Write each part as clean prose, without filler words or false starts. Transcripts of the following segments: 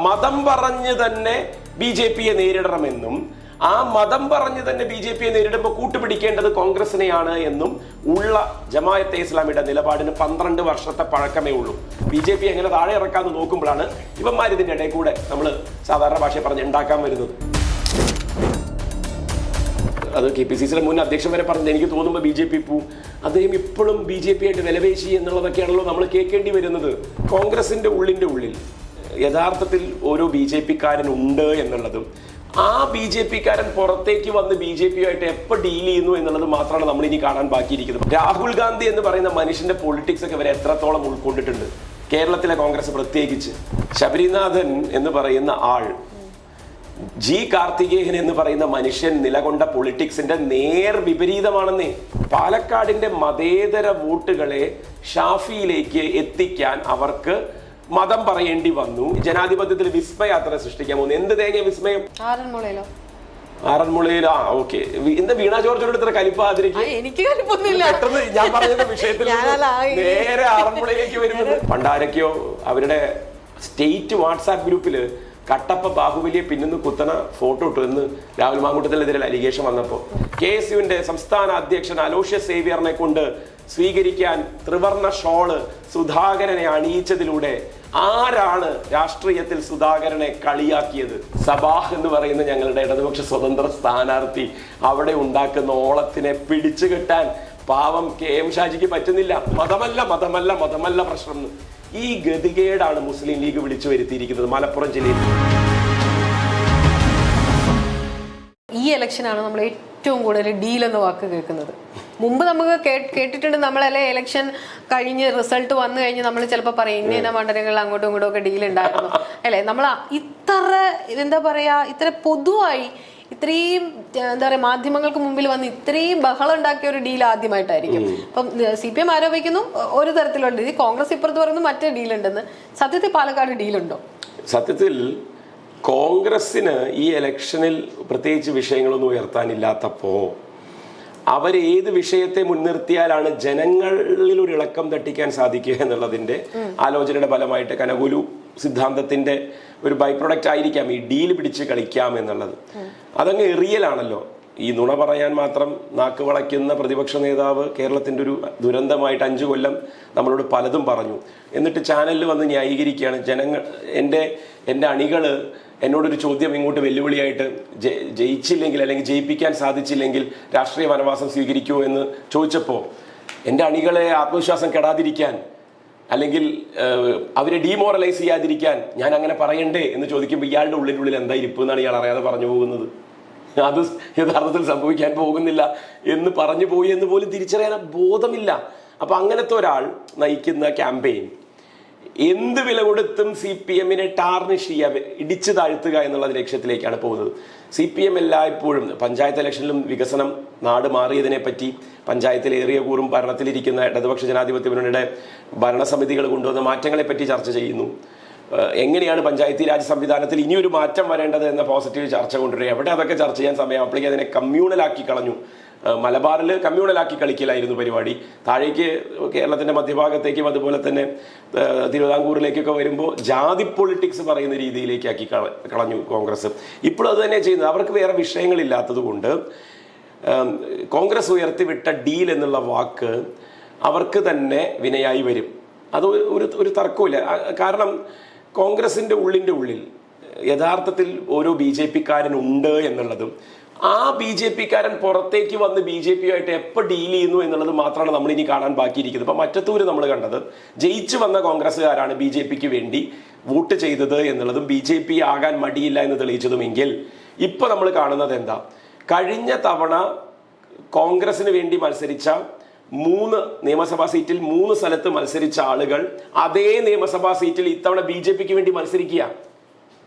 മതം പറഞ്ഞ് തന്നെ ബി ജെ പിയെ നേരിടണമെന്നും ആ മതം പറഞ്ഞ് തന്നെ ബി ജെ പിയെ നേരിടുമ്പോൾ കൂട്ടുപിടിക്കേണ്ടത് കോൺഗ്രസിനെയാണ് എന്നും ഉള്ള ജമാഅത്തെ ഇസ്ലാമിയുടെ നിലപാടിന് 12 വർഷത്തെ പഴക്കമേ ഉള്ളൂ. ബി ജെ പി എങ്ങനെ താഴെ ഇറക്കാമെന്ന് നോക്കുമ്പോഴാണ് ഇവന്മാർ ഇതിൻ്റെ ഇടയിൽ കൂടെ നമ്മൾ സാധാരണ ഭാഷയെ പറഞ്ഞ് ഉണ്ടാക്കാൻ വരുന്നത്. അത് കെ പി സി സിയുടെ മുൻ അധ്യക്ഷൻ വരെ പറഞ്ഞത് എനിക്ക് തോന്നുമ്പോൾ ബി ജെ പി പോവും. അദ്ദേഹം ഇപ്പോഴും ബി ജെ പി ആയിട്ട് വിലപേശി എന്നുള്ളതൊക്കെയാണല്ലോ നമ്മൾ കേൾക്കേണ്ടി വരുന്നത്. കോൺഗ്രസിന്റെ ഉള്ളിൽ യഥാർത്ഥത്തിൽ ഓരോ ബി ജെ പിക്കാരനുണ്ട് എന്നുള്ളതും ആ ബി ജെ പിക്കാരൻ പുറത്തേക്ക് വന്ന് ബി ജെ പിയുമായിട്ട് എപ്പോൾ ഡീൽ ചെയ്യുന്നു എന്നുള്ളത് മാത്രമാണ് നമ്മൾ ഇനി കാണാൻ ബാക്കിയിരിക്കുന്നത്. രാഹുൽ ഗാന്ധി എന്ന് പറയുന്ന മനുഷ്യന്റെ പൊളിറ്റിക്സ് ഒക്കെ വരെ എത്രത്തോളം ഉൾക്കൊണ്ടിട്ടുണ്ട് കേരളത്തിലെ കോൺഗ്രസ്, പ്രത്യേകിച്ച് ശബരിനാഥൻ എന്ന് പറയുന്ന ആൾ, ജി കാർത്തികേയൻ എന്ന് പറയുന്ന മനുഷ്യൻ നിലകൊണ്ട പൊളിറ്റിക്സിന്റെ നേർ വിപരീതമാണെന്നേ. പാലക്കാടിന്റെ മതേതര വോട്ടുകളെ ഷാഫിയിലേക്ക് എത്തിക്കാൻ അവർക്ക് മതം പറയേണ്ടി വന്നു. ജനാധിപത്യത്തിൽ വിസ്മയാത്ര സൃഷ്ടിക്കാൻ പോകുന്നു. എന്ത് തേങ്ങ വിസ്മയം? ആറന്മുളയിലോ? ഓക്കെ. എന്താ വീണ ജോർജിനോട് ഇത്ര കലിപ്പാതിരിക്കും? പെട്ടെന്ന് ഞാൻ പറഞ്ഞ വിഷയത്തിൽ നേരെ ആറന്മുളയിലേക്ക് വരുന്നത്. പണ്ടാരൊക്കെയോ അവരുടെ സ്റ്റേറ്റ് വാട്സാപ്പ് ഗ്രൂപ്പില് കട്ടപ്പ ബാഹുബലിയെ പിന്നുന്ന കുത്തണ ഫോട്ടോ ഇട്ടു എന്ന് രാഹുൽ മാങ്കൂട്ടത്തിനെതിരെ അലിഗേഷൻ വന്നപ്പോൾ KSUവിന്റെ സംസ്ഥാന അധ്യക്ഷൻ അലോഷ്യസ് സേവ്യറിനെ കൊണ്ട് സ്വീകരിക്കാൻ ത്രിവർണ ഷോള് സുധാകരനെ അണിയിച്ചതിലൂടെ ആരാണ് രാഷ്ട്രീയത്തിൽ സുധാകരനെ കളിയാക്കിയത്? സബാഹ് എന്ന് പറയുന്ന ഞങ്ങളുടെ ഇടതുപക്ഷ സ്വതന്ത്ര സ്ഥാനാർത്ഥി അവിടെ ഉണ്ടാക്കുന്ന ഓളത്തിനെ പിടിച്ചു കെട്ടാൻ പാവം KM ഷാജിക്ക് പറ്റുന്നില്ല. മതമല്ല പ്രശ്നം. ഈ ഗതികേടാണ് മുസ്ലിം ലീഗ് വിളിച്ചു വരുത്തിയിരിക്കുന്നത് മലപ്പുറം ജില്ലയിൽ. ഈ ഇലക്ഷനാണ് നമ്മൾ ഏറ്റവും കൂടുതൽ ഡീൽ എന്ന വാക്ക് കേൾക്കുന്നത്. മുമ്പ് നമുക്ക് കേട്ടിട്ടുണ്ട്, നമ്മളല്ലേ ഇലക്ഷൻ കഴിഞ്ഞ് റിസൾട്ട് വന്നു കഴിഞ്ഞ് നമ്മൾ ചിലപ്പോൾ പറയും ഇന്ന മണ്ഡലങ്ങളിൽ അങ്ങോട്ടും ഇങ്ങോട്ടും ഒക്കെ ഡീൽ ഉണ്ടായിരുന്നു അല്ലേ. നമ്മൾ ഇത്ര എന്താ പറയാ, ഇത്ര പൊതുവായി ഇത്രയും എന്താ പറയുക മാധ്യമങ്ങൾക്ക് മുമ്പിൽ വന്ന് ഇത്രയും ബഹളം ഉണ്ടാക്കിയ ഒരു ഡീൽ ആദ്യമായിട്ടായിരിക്കും. അപ്പം CPM ആരോപിക്കുന്നു ഒരു തരത്തിലുള്ള ഡീൽ, കോൺഗ്രസ് ഇപ്പുറത്ത് പറയുന്നു മറ്റേ ഡീൽ ഉണ്ടെന്ന്. സത്യത്തിൽ പാലക്കാട് ഡീലുണ്ടോ? സത്യത്തിൽ കോൺഗ്രസിന് ഈ ഇലക്ഷനിൽ പ്രത്യേകിച്ച് വിഷയങ്ങളൊന്നും ഉയർത്താനില്ലാത്തപ്പോ അവരേത് വിഷയത്തെ മുൻനിർത്തിയാലാണ് ജനങ്ങളിൽ ഒരു ഇളക്കം തട്ടിക്കാൻ സാധിക്കുക എന്നുള്ളതിന്റെ ആലോചനയുടെ ഫലമായിട്ട് കനകുലു സിദ്ധാന്തത്തിന്റെ ഒരു ബൈ പ്രൊഡക്റ്റ് ആയിരിക്കാം ഈ ഡീൽ പിടിച്ച് കളിക്കാം എന്നുള്ളത്. അതങ്ങ് എറിയലാണല്ലോ. ഈ നുണ പറയാൻ മാത്രം നാക്ക് വളയ്ക്കുന്ന പ്രതിപക്ഷ നേതാവ് കേരളത്തിന്റെ ഒരു ദുരന്തമായിട്ട് 5 കൊല്ലം നമ്മളോട് പലതും പറഞ്ഞു. എന്നിട്ട് ചാനലിൽ വന്ന് ന്യായീകരിക്കുകയാണ്. ജനങ്ങൾ എൻ്റെ അണികള് എന്നോടൊരു ചോദ്യം ഇങ്ങോട്ട് വെല്ലുവിളിയായിട്ട് ജയിച്ചില്ലെങ്കിൽ അല്ലെങ്കിൽ ജയിപ്പിക്കാൻ സാധിച്ചില്ലെങ്കിൽ രാഷ്ട്രീയ വനവാസം സ്വീകരിക്കുമോ എന്ന് ചോദിച്ചപ്പോൾ എൻ്റെ അണികളെ ആത്മവിശ്വാസം കെടാതിരിക്കാൻ അല്ലെങ്കിൽ അവരെ ഡീമോറലൈസ് ചെയ്യാതിരിക്കാൻ ഞാൻ അങ്ങനെ പറയണ്ടേ എന്ന് ചോദിക്കുമ്പോൾ ഇയാളുടെ ഉള്ളിൽ എന്താ ഇരിപ്പ് എന്നാണ് ഇയാൾ അറിയാതെ പറഞ്ഞു പോകുന്നത്. അത് യഥാർത്ഥത്തിൽ സംഭവിക്കാൻ പോകുന്നില്ല എന്ന് പറഞ്ഞു പോയി എന്ന് പോലും തിരിച്ചറിയാൻ ബോധമില്ല. അപ്പൊ അങ്ങനത്തെ ഒരാൾ നയിക്കുന്ന ക്യാമ്പയിൻ എന്ത് വില കൊടുത്തും CPM-നെ ടാർണിഷ് ചെയ്യുക, ഇടിച്ചു താഴ്ത്തുക എന്നുള്ള ലക്ഷ്യത്തിലേക്കാണ് പോകുന്നത്. CPM എല്ലായ്പ്പോഴും പഞ്ചായത്ത് ഇലക്ഷനിലും വികസനം, നാട് മാറിയതിനെ പറ്റി, പഞ്ചായത്തിൽ ഏറിയ കൂറും ഭരണത്തിലിരിക്കുന്ന ഇടതുപക്ഷ ജനാധിപത്യ മുന്നണിയുടെ ഭരണസമിതികൾ കൊണ്ടുവന്ന മാറ്റങ്ങളെ പറ്റി ചർച്ച ചെയ്യുന്നു. എങ്ങനെയാണ് പഞ്ചായത്തി രാജ് സംവിധാനത്തിൽ ഇനിയൊരു മാറ്റം വരേണ്ടത് എന്ന പോസിറ്റീവ് ചർച്ച കൊണ്ടുവരിക. എവിടെ അതൊക്കെ ചർച്ച ചെയ്യാൻ സമയം അപ്പോഴേക്കും അതിനെ കമ്മ്യൂണലാക്കി കളഞ്ഞു. മലബാറിൽ കമ്മ്യൂണലാക്കി കളിക്കലായിരുന്നു പരിപാടി. താഴേക്ക് കേരളത്തിന്റെ മധ്യഭാഗത്തേക്കും അതുപോലെ തന്നെ തിരുവിതാംകൂറിലേക്കൊക്കെ വരുമ്പോൾ ജാതി പൊളിറ്റിക്സ് പറയുന്ന രീതിയിലേക്കാക്കി കളഞ്ഞു കോൺഗ്രസ്. ഇപ്പോഴും അത് തന്നെ ചെയ്യുന്നത്. അവർക്ക് വേറെ വിഷയങ്ങളില്ലാത്തത് കൊണ്ട് കോൺഗ്രസ് ഉയർത്തിവിട്ട ഡീൽ എന്നുള്ള വാക്ക് അവർക്ക് തന്നെ വിനയായി വരും. അത് ഒരു തർക്കമില്ല. കാരണം കോൺഗ്രസിന്റെ ഉള്ളിൽ യഥാർത്ഥത്തിൽ ഓരോ ബി ജെ പിക്കാരനുണ്ട് എന്നുള്ളതും ആ ബി ജെ പിക്കാരൻ പുറത്തേക്ക് വന്ന് ബി ജെ പിയുമായിട്ട് എപ്പോൾ ഡീൽ ചെയ്യുന്നു എന്നുള്ളത് മാത്രമാണ് നമ്മൾ ഇനി കാണാൻ ബാക്കിയിരിക്കുന്നത്. ഇപ്പൊ മറ്റത്തൂര് നമ്മൾ കണ്ടത് ജയിച്ചു വന്ന കോൺഗ്രസ്സുകാരാണ് ബി ജെ പിക്ക് വേണ്ടി വോട്ട് ചെയ്തത് എന്നുള്ളതും BJP ആകാൻ മടിയില്ല എന്ന് തെളിയിച്ചതുമെങ്കിൽ ഇപ്പൊ നമ്മൾ കാണുന്നത് എന്താ? കഴിഞ്ഞ തവണ കോൺഗ്രസിന് വേണ്ടി മത്സരിച്ച 3 നിയമസഭാ സീറ്റിൽ 3 സ്ഥലത്ത് മത്സരിച്ച ആളുകൾ അതേ നിയമസഭാ സീറ്റിൽ ഇത്തവണ BJPക്ക് വേണ്ടി മത്സരിക്കുക.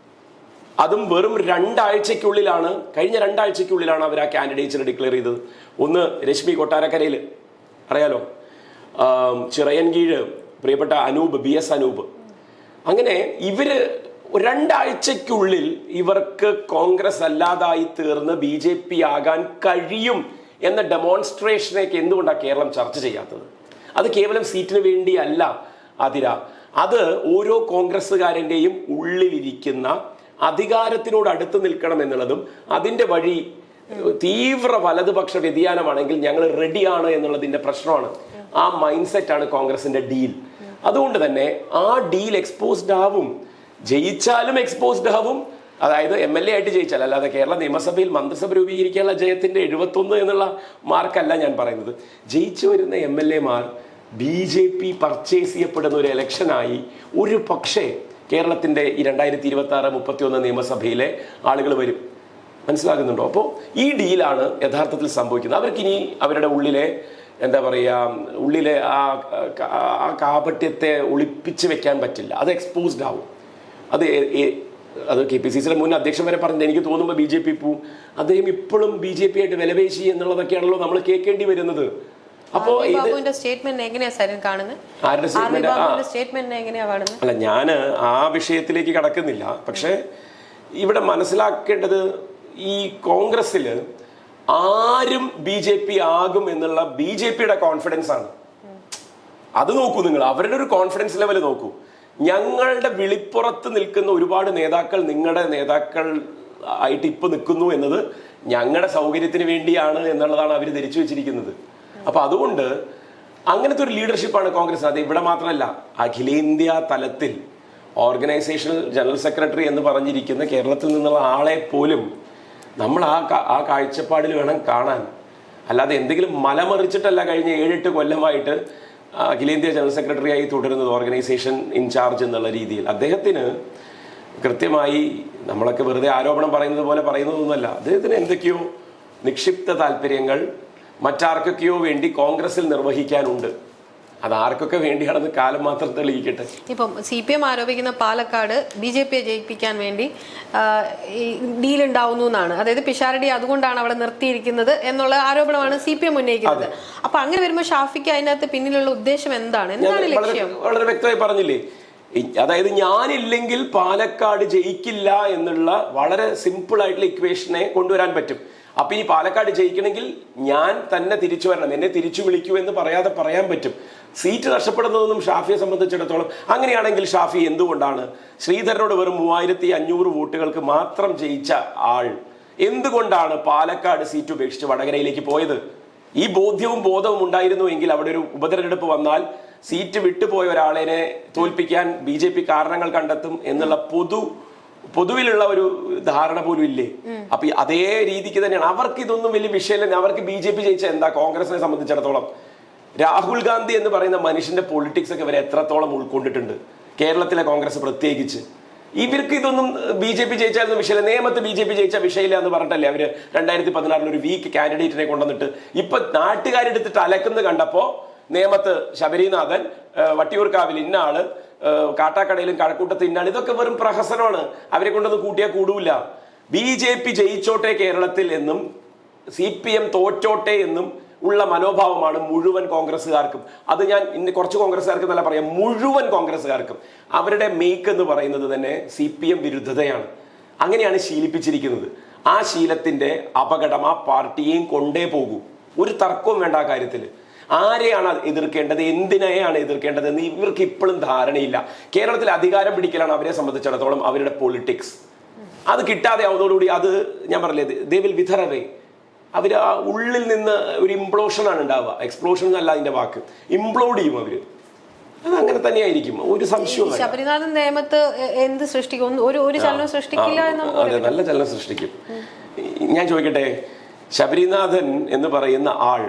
അതും വെറും 2 ആഴ്ചയ്ക്കുള്ളിലാണ്, കഴിഞ്ഞ 2 ആഴ്ചയ്ക്കുള്ളിലാണ് അവർ ആ കാൻഡിഡേറ്റ്സിനെ ഡിക്ലെയർ ചെയ്തത്. ഒന്ന് രശ്മി കൊട്ടാരക്കരയിൽ അറിയാലോ, ചിറയൻകീഴ് പ്രിയപ്പെട്ട അനൂപ്, BS അനൂപ്. അങ്ങനെ ഇവര് 2 ആഴ്ചയ്ക്കുള്ളിൽ ഇവർക്ക് കോൺഗ്രസ് അല്ലാതായി തീർന്ന് BJP ആകാൻ കഴിയും എന്ന ഡെമോൺസ്ട്രേഷനേക്ക് എന്തുകൊണ്ടാണ് കേരളം ചർച്ച ചെയ്യാത്തത്? അത് കേവലം സീറ്റിന് വേണ്ടിയല്ല ആതിര, അത് ഓരോ കോൺഗ്രസ്സുകാരൻ്റെയും ഉള്ളിലിരിക്കുന്ന അധികാരത്തിനോട് അടുത്ത് നിൽക്കണം എന്നുള്ളതും അതിൻ്റെ വഴി തീവ്ര വലതുപക്ഷ വ്യതിയാനമാണെങ്കിൽ ഞങ്ങൾ റെഡിയാണ് എന്നുള്ളതിൻ്റെ പ്രശ്നമാണ്. ആ മൈൻഡ് സെറ്റാണ് കോൺഗ്രസിന്റെ ഡീൽ. അതുകൊണ്ട് തന്നെ ആ ഡീൽ എക്സ്പോസ്ഡ് ആവും, ജയിച്ചാലും എക്സ്പോസ്ഡ് ആവും. അതായത് MLA ആയിട്ട് ജയിച്ചാൽ, അല്ലാതെ കേരള നിയമസഭയിൽ മന്ത്രിസഭ രൂപീകരിക്കാനുള്ള ജയത്തിന്റെ 71 എന്നുള്ള മാർക്കല്ല ഞാൻ പറയുന്നത്. ജയിച്ചു വരുന്ന MLA-മാർ BJP പർച്ചേസ് ചെയ്യപ്പെടുന്ന ഒരു ഇലക്ഷനായി ഒരു പക്ഷേ കേരളത്തിന്റെ ഈ 2026-31 നിയമസഭയിലെ ആളുകൾ വരും. മനസ്സിലാകുന്നുണ്ടോ? അപ്പോൾ ഈ ഡീലാണ് യഥാർത്ഥത്തിൽ സംഭവിക്കുന്നത്. അവർക്കിനി അവരുടെ ഉള്ളിലെ എന്താ പറയുക, ഉള്ളിലെ ആ കാപട്യത്തെ ഒളിപ്പിച്ച് വെക്കാൻ പറ്റില്ല. അത് എക്സ്പോസ്ഡ് ആവും. അത് KPCCയുടെ മുൻ അധ്യക്ഷൻ വരെ പറഞ്ഞത് എനിക്ക് തോന്നുമ്പോൾ BJP പോവും. അദ്ദേഹം ഇപ്പോഴും BJP ആയിട്ട് വിലപേശി എന്നുള്ളതൊക്കെയാണല്ലോ നമ്മൾ കേൾക്കേണ്ടി വരുന്നത്. അപ്പോ സ്റ്റേറ്റ്മെന്റ് എങ്ങനെയാ കാണുന്നത്? അല്ല, ഞാൻ ആ വിഷയത്തിലേക്ക് കടക്കുന്നില്ല. പക്ഷെ ഇവിടെ മനസ്സിലാക്കേണ്ടത് ഈ കോൺഗ്രസ്സിൽ ആരും BJP ആകും എന്നുള്ള BJPയുടെ കോൺഫിഡൻസ് ആണ്. അത് നോക്കൂ നിങ്ങൾ, അവരുടെ ഒരു കോൺഫിഡൻസ് ലെവൽ നോക്കൂ. ഞങ്ങളുടെ വിളിപ്പുറത്ത് നിൽക്കുന്ന ഒരുപാട് നേതാക്കൾ നിങ്ങളുടെ നേതാക്കൾ ആയിട്ട് ഇപ്പൊ നിൽക്കുന്നു എന്നത് ഞങ്ങളുടെ സൗകര്യത്തിന് വേണ്ടിയാണ് എന്നുള്ളതാണ് അവർ ധരിച്ചു വെച്ചിരിക്കുന്നത്. അപ്പൊ അതുകൊണ്ട് അങ്ങനത്തെ ഒരു ലീഡർഷിപ്പാണ് കോൺഗ്രസ്. അത് ഇവിടെ മാത്രമല്ല, അഖിലേന്ത്യാ തലത്തിൽ ഓർഗനൈസേഷണൽ ജനറൽ സെക്രട്ടറി എന്ന് പറഞ്ഞിരിക്കുന്ന കേരളത്തിൽ നിന്നുള്ള ആളെ പോലും നമ്മൾ ആ കാഴ്ചപ്പാടിൽ വേണം കാണാൻ. അല്ലാതെ എന്തെങ്കിലും മലമറിച്ചിട്ടല്ല കഴിഞ്ഞ 7-8 കൊല്ലമായിട്ട് അഖിലേന്ത്യാ ജനറൽ സെക്രട്ടറി ആയി തുടരുന്നത്, ഓർഗനൈസേഷൻ ഇൻചാർജ് എന്നുള്ള രീതിയിൽ. അദ്ദേഹത്തിന് കൃത്യമായി, നമ്മളൊക്കെ വെറുതെ ആരോപണം പറയുന്നത് പോലെ പറയുന്നതൊന്നുമല്ല, അദ്ദേഹത്തിന് എന്തൊക്കെയോ നിക്ഷിപ്ത താല്പര്യങ്ങൾ മറ്റാർക്കൊക്കെയോ വേണ്ടി കോൺഗ്രസിൽ നിർവഹിക്കാനുണ്ട്. അത് ആർക്കൊക്കെ വേണ്ടിയാണെന്ന് കാലം മാത്രം തെളിയിക്കട്ടെ. ഇപ്പം CPM ആരോപിക്കുന്ന പാലക്കാട് BJPയെ ജയിപ്പിക്കാൻ വേണ്ടി ഡീൽ ഉണ്ടാവുന്നു എന്നാണ്. അതായത് പിഷാരടി അതുകൊണ്ടാണ് അവിടെ നിർത്തിയിരിക്കുന്നത് എന്നുള്ള ആരോപണമാണ് CPM ഉന്നയിക്കുന്നത്. അപ്പൊ അങ്ങനെ വരുമ്പോൾ ഷാഫിക്ക് അതിനകത്ത് പിന്നിലുള്ള ഉദ്ദേശം എന്താണ് ലക്ഷ്യം? വളരെ വ്യക്തമായി പറഞ്ഞില്ലേ, അതായത് ഞാനില്ലെങ്കിൽ പാലക്കാട് ജയിക്കില്ല എന്നുള്ള വളരെ സിമ്പിൾ ആയിട്ടുള്ള ഇക്വേഷനെ കൊണ്ടുവരാൻ പറ്റും. അപ്പൊ ഇനി പാലക്കാട് ജയിക്കണമെങ്കിൽ ഞാൻ തന്നെ തിരിച്ചു വരണം, എന്നെ തിരിച്ചു വിളിക്കൂ എന്ന് പറയാതെ പറയാൻ പറ്റും. സീറ്റ് നഷ്ടപ്പെടുന്നതൊന്നും ഷാഫിയെ സംബന്ധിച്ചിടത്തോളം, അങ്ങനെയാണെങ്കിൽ ഷാഫി എന്തുകൊണ്ടാണ് ശ്രീധരനോട് വെറും 3500 വോട്ടുകൾക്ക് മാത്രം ജയിച്ച ആൾ എന്തുകൊണ്ടാണ് പാലക്കാട് സീറ്റ് ഉപേക്ഷിച്ച് വടകരയിലേക്ക് പോയത്? ഈ ബോധവും ഉണ്ടായിരുന്നു എങ്കിൽ അവിടെ ഒരു ഉപതെരഞ്ഞെടുപ്പ് വന്നാൽ സീറ്റ് വിട്ടുപോയ ഒരാളെ തോൽപ്പിക്കാൻ BJP കാരണങ്ങൾ കണ്ടെത്തും എന്നുള്ള പൊതുവിലുള്ള ഒരു ധാരണ പോലും ഇല്ലേ? അപ്പൊ അതേ രീതിക്ക് തന്നെയാണ് അവർക്ക് ഇതൊന്നും വലിയ വിഷയമല്ല. അവർക്ക് BJP ജയിച്ച എന്താ? കോൺഗ്രസിനെ സംബന്ധിച്ചിടത്തോളം രാഹുൽ ഗാന്ധി എന്ന് പറയുന്ന മനുഷ്യന്റെ പൊളിറ്റിക്സ് ഒക്കെ ഇവരെ എത്രത്തോളം ഉൾക്കൊണ്ടിട്ടുണ്ട്, കേരളത്തിലെ കോൺഗ്രസ് പ്രത്യേകിച്ച്. ഇവർക്ക് ഇതൊന്നും BJP ജയിച്ചായിരുന്നു വിഷയമില്ല. നേമത്ത് BJP ജയിച്ച വിഷയമില്ല എന്ന് പറഞ്ഞിട്ടല്ലേ അവര് 2016 ഒരു വീക്ക് കാൻഡിഡേറ്റിനെ കൊണ്ടുവന്നിട്ട് ഇപ്പൊ നാട്ടുകാരെടുത്തിട്ട് അലക്കുന്നത് കണ്ടപ്പോ നേമത്ത് ശബരിനാഥൻ, വട്ടിയൂർക്കാവിൽ ഇന്ന ആള്, കാട്ടാക്കടയിലും കഴക്കൂട്ടത്ത് ഇന്നാണ്. ഇതൊക്കെ വെറും പ്രഹസനമാണ്. അവരെ കൊണ്ടൊന്നും കൂട്ടിയാൽ കൂടൂല. BJP ജയിച്ചോട്ടെ കേരളത്തിൽ എന്നും CPM തോറ്റോട്ടെ എന്നും ഉള്ള മനോഭാവമാണ് മുഴുവൻ കോൺഗ്രസ്സുകാർക്കും. അത് ഞാൻ ഇന്ന് കുറച്ച് കോൺഗ്രസ്സുകാർക്ക് എന്നല്ല പറയാം, മുഴുവൻ കോൺഗ്രസ്സുകാർക്കും. അവരുടെ മേക്ക് എന്ന് പറയുന്നത് തന്നെ CPM വിരുദ്ധതയാണ്. അങ്ങനെയാണ് ശീലിപ്പിച്ചിരിക്കുന്നത്. ആ ശീലത്തിന്റെ അപകടം ആ പാർട്ടിയെയും കൊണ്ടേ പോകൂ. ഒരു തർക്കവും വേണ്ട ആ കാര്യത്തിൽ. ആരെയാണ് എതിർക്കേണ്ടത്, എന്തിനെയാണ് എതിർക്കേണ്ടത് എന്ന് ഇവർക്ക് ഇപ്പോഴും ധാരണയില്ല. കേരളത്തിൽ അധികാരം പിടിക്കലാണ് അവരെ സംബന്ധിച്ചിടത്തോളം അവരുടെ പൊളിറ്റിക്സ്. അത് കിട്ടാതെ ആവുന്നതോടുകൂടി അത് ഞാൻ പറഞ്ഞില്ലേ, ദേ വിൽ വിതർ അവേ. അവര് ആ ഉള്ളിൽ നിന്ന് ഒരു ഇംപ്ലോഷൻ ആണ് ഉണ്ടാവുക. എക്സ്പ്ലോഷൻ എന്നല്ല അതിന്റെ വാക്ക്, ഇംപ്ലോഡ് ചെയ്യും അവര്. അത് അങ്ങനെ തന്നെയായിരിക്കും, ഒരു സംശയവും. ശബരിനാഥൻ നിയമത്ത് എന്ത് സൃഷ്ടിക്കും? ഒരു ചലനം സൃഷ്ടിക്കില്ല. അതെ, നല്ല ചലനം സൃഷ്ടിക്കും. ഞാൻ ചോദിക്കട്ടെ, ശബരിനാഥൻ എന്ന് പറയുന്ന ആൾ,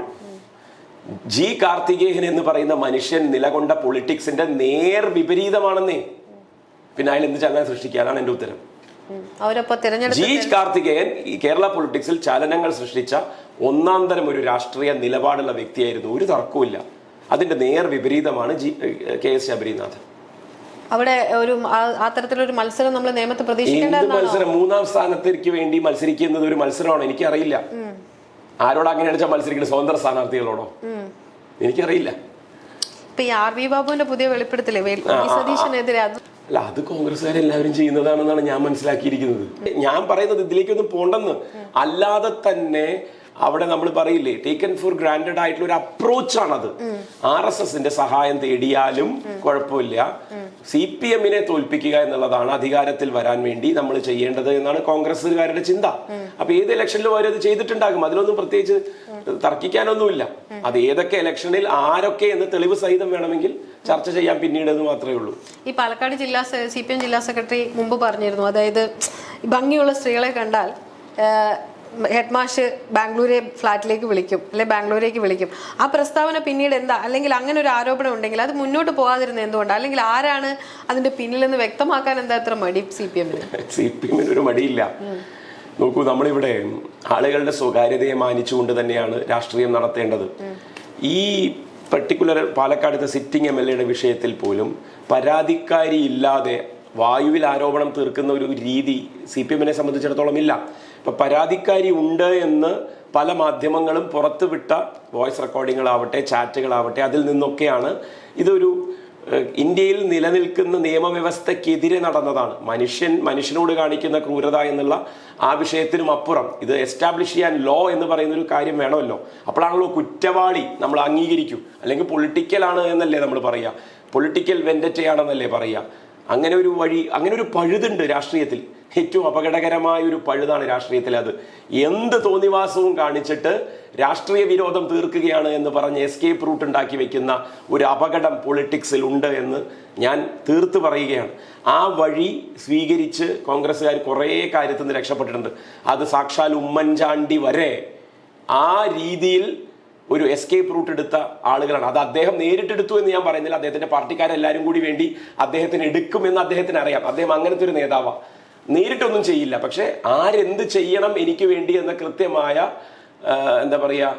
G. കാർത്തികേയൻ എന്ന് പറയുന്ന മനുഷ്യൻ നിലകൊണ്ട പൊളിറ്റിക്സിന്റെ നേർ വിപരീതമാണെന്നേ. പിന്നെ അയാൾ എന്ത് ചലനം സൃഷ്ടിക്കുക? അതാണ് എന്റെ ഉത്തരം. G. കാർത്തികേയൻ ഈ കേരള പൊളിറ്റിക്സിൽ ചലനങ്ങൾ സൃഷ്ടിച്ച ഒന്നാം തരം ഒരു രാഷ്ട്രീയ നിലപാടുള്ള വ്യക്തിയായിരുന്നു, ഒരു തർക്കവുമില്ല. അതിന്റെ നേർ വിപരീതമാണ് KS ശബരിനാഥൻ. അവിടെ ഒരു അത്തരത്തിലൊരു മത്സരം നമ്മൾ നിയമത്തെ പ്രതീക്ഷിക്കേണ്ട മത്സരം, 3ാം സ്ഥാനത്തേക്ക് വേണ്ടി മത്സരിക്കുന്നത് ഒരു മത്സരമാണോ? എനിക്കറിയില്ല. ആരോട് അങ്ങനെ അടിച്ചാൽ മത്സരിക്കുന്നത്? സ്വതന്ത്ര സ്ഥാനാർത്ഥികളോടോ? എനിക്കറിയില്ല. ഇപ്പൊ RV ബാബുവിന്റെ പുതിയ വെളിപ്പെടുത്തലേ സതീശനെതിരെ, അല്ല, അത് കോൺഗ്രസ്സുകാരെല്ലാവരും ചെയ്യുന്നതാണെന്നാണ് ഞാൻ മനസ്സിലാക്കിയിരിക്കുന്നത്. ഞാൻ പറയുന്നത് ഇതിലേക്കൊന്നും പോണ്ടെന്ന്. അല്ലാതെ തന്നെ അവിടെ നമ്മൾ പറയില്ലേ, ടേക്കൻ ഫോർ ഗ്രാൻഡഡ് ആയിട്ടുള്ള ഒരു അപ്രോച്ചാണത്. RSSന്റെ സഹായം തേടിയാലും കുഴപ്പമില്ല, CPM-നെ തോൽപ്പിക്കുക എന്നുള്ളതാണ് അധികാരത്തിൽ വരാൻ വേണ്ടി നമ്മൾ ചെയ്യേണ്ടത് എന്നാണ് കോൺഗ്രസ്സുകാരുടെ ചിന്ത. അപ്പൊ ഏത് ഇലക്ഷനിലും അവരത് ചെയ്തിട്ടുണ്ടാകും, അതിലൊന്നും പ്രത്യേകിച്ച് തർക്കിക്കാനൊന്നുമില്ല. അത് ഏതൊക്കെ ഇലക്ഷനിൽ ആരൊക്കെ എന്ന് തെളിവ് സഹിതം വേണമെങ്കിൽ ചർച്ച ചെയ്യാൻ പിന്നീട് എന്ന് മാത്രമേ ഉള്ളൂ. ഈ പാലക്കാട് CPM ജില്ലാ സെക്രട്ടറി മുമ്പ് പറഞ്ഞിരുന്നു, അതായത് ഭംഗിയുള്ള സ്ത്രീകളെ കണ്ടാൽ ഹെഡ് മാഷ് ബാംഗ്ലൂരെ ഫ്ലാറ്റിലേക്ക് വിളിക്കും, അല്ലെ ബാംഗ്ലൂരേക്ക് വിളിക്കും. ആ പ്രസ്താവന പിന്നീട് എന്താ, അല്ലെങ്കിൽ അങ്ങനെ ഒരു ആരോപണം ഉണ്ടെങ്കിൽ അത് മുന്നോട്ട് പോകാതിരുന്നത് എന്തുകൊണ്ട്, അല്ലെങ്കിൽ ആരാണ് അതിന്റെ പിന്നിലെന്ന് വ്യക്തമാക്കാൻ എന്താ ഇത്ര മടി CPM-ന്? ഒരു മടിയില്ല. നോക്കൂ, നമ്മളിവിടെ ആളുകളുടെ സ്വകാര്യതയെ മാനിച്ചുകൊണ്ട് തന്നെയാണ് രാഷ്ട്രീയം നടത്തേണ്ടത്. ഈ പർട്ടിക്കുലർ പാലക്കാടത്തെ സിറ്റിംഗ് MLA-യുടെ വിഷയത്തിൽ പോലും പരാതിക്കാരി ഇല്ലാതെ വായുവിൽ ആരോപണം തീർക്കുന്ന ഒരു രീതി CPM-നെ സംബന്ധിച്ചിടത്തോളം ഇല്ല. ഇപ്പൊ പരാതിക്കാരി ഉണ്ട് എന്ന് പല മാധ്യമങ്ങളും പുറത്തുവിട്ട വോയിസ് റെക്കോർഡിങ്ങുകളാവട്ടെ, ചാറ്റുകളാവട്ടെ, അതിൽ നിന്നൊക്കെയാണ് ഇതൊരു ഇന്ത്യയിൽ നിലനിൽക്കുന്ന നിയമവ്യവസ്ഥക്കെതിരെ നടന്നതാണ്. മനുഷ്യനോട് കാണിക്കുന്ന ക്രൂരത എന്നുള്ള ആ വിഷയത്തിനും അപ്പുറം ഇത് എസ്റ്റാബ്ലിഷ് ചെയ്യാൻ ലോ എന്ന് പറയുന്ന ഒരു കാര്യം വേണമല്ലോ. അപ്പോഴാണല്ലോ കുറ്റവാളി നമ്മൾ അംഗീകരിക്കൂ. അല്ലെങ്കിൽ പൊളിറ്റിക്കലാണ് എന്നല്ലേ നമ്മൾ പറയുക, പൊളിറ്റിക്കൽ വെൻഡറ്റയാണെന്നല്ലേ പറയുക. അങ്ങനെ ഒരു വഴി, അങ്ങനെ ഒരു പഴുതുണ്ട് രാഷ്ട്രീയത്തിൽ. ഏറ്റവും അപകടകരമായ ഒരു പഴുതാണ് രാഷ്ട്രീയത്തിൽ. അത് എന്ത് തോന്നിവാസവും കാണിച്ചിട്ട് രാഷ്ട്രീയ വിരോധം തീർക്കുകയാണ് എന്ന് പറഞ്ഞ് എസ്കേപ്പ് റൂട്ട് ഉണ്ടാക്കി വെക്കുന്ന ഒരു അപകടം പൊളിറ്റിക്സിൽ ഉണ്ട് എന്ന് ഞാൻ തീർത്ത് പറയുകയാണ്. ആ വഴി സ്വീകരിച്ച് കോൺഗ്രസ്സുകാർ കുറേ കാര്യത്തിൽ നിന്ന് രക്ഷപ്പെട്ടിട്ടുണ്ട്. അത് സാക്ഷാൽ ഉമ്മൻചാണ്ടി വരെ ആ രീതിയിൽ ഒരു എസ്കേപ്പ് റൂട്ട് എടുത്ത ആളുകളാണ്. അത് അദ്ദേഹം നേരിട്ടെടുത്തു എന്ന് ഞാൻ പറയുന്നില്ല, അദ്ദേഹത്തിന്റെ പാർട്ടിക്കാരെല്ലാവരും കൂടി വേണ്ടി അദ്ദേഹത്തിന് എടുക്കുമെന്ന് അദ്ദേഹത്തിന് അറിയാം. അദ്ദേഹം അങ്ങനത്തെ ഒരു നേതാവാണ്, നേരിട്ടൊന്നും ചെയ്യില്ല. പക്ഷെ ആരെന്ത് ചെയ്യണം എനിക്ക് വേണ്ടി എന്ന കൃത്യമായ എന്താ പറയുക,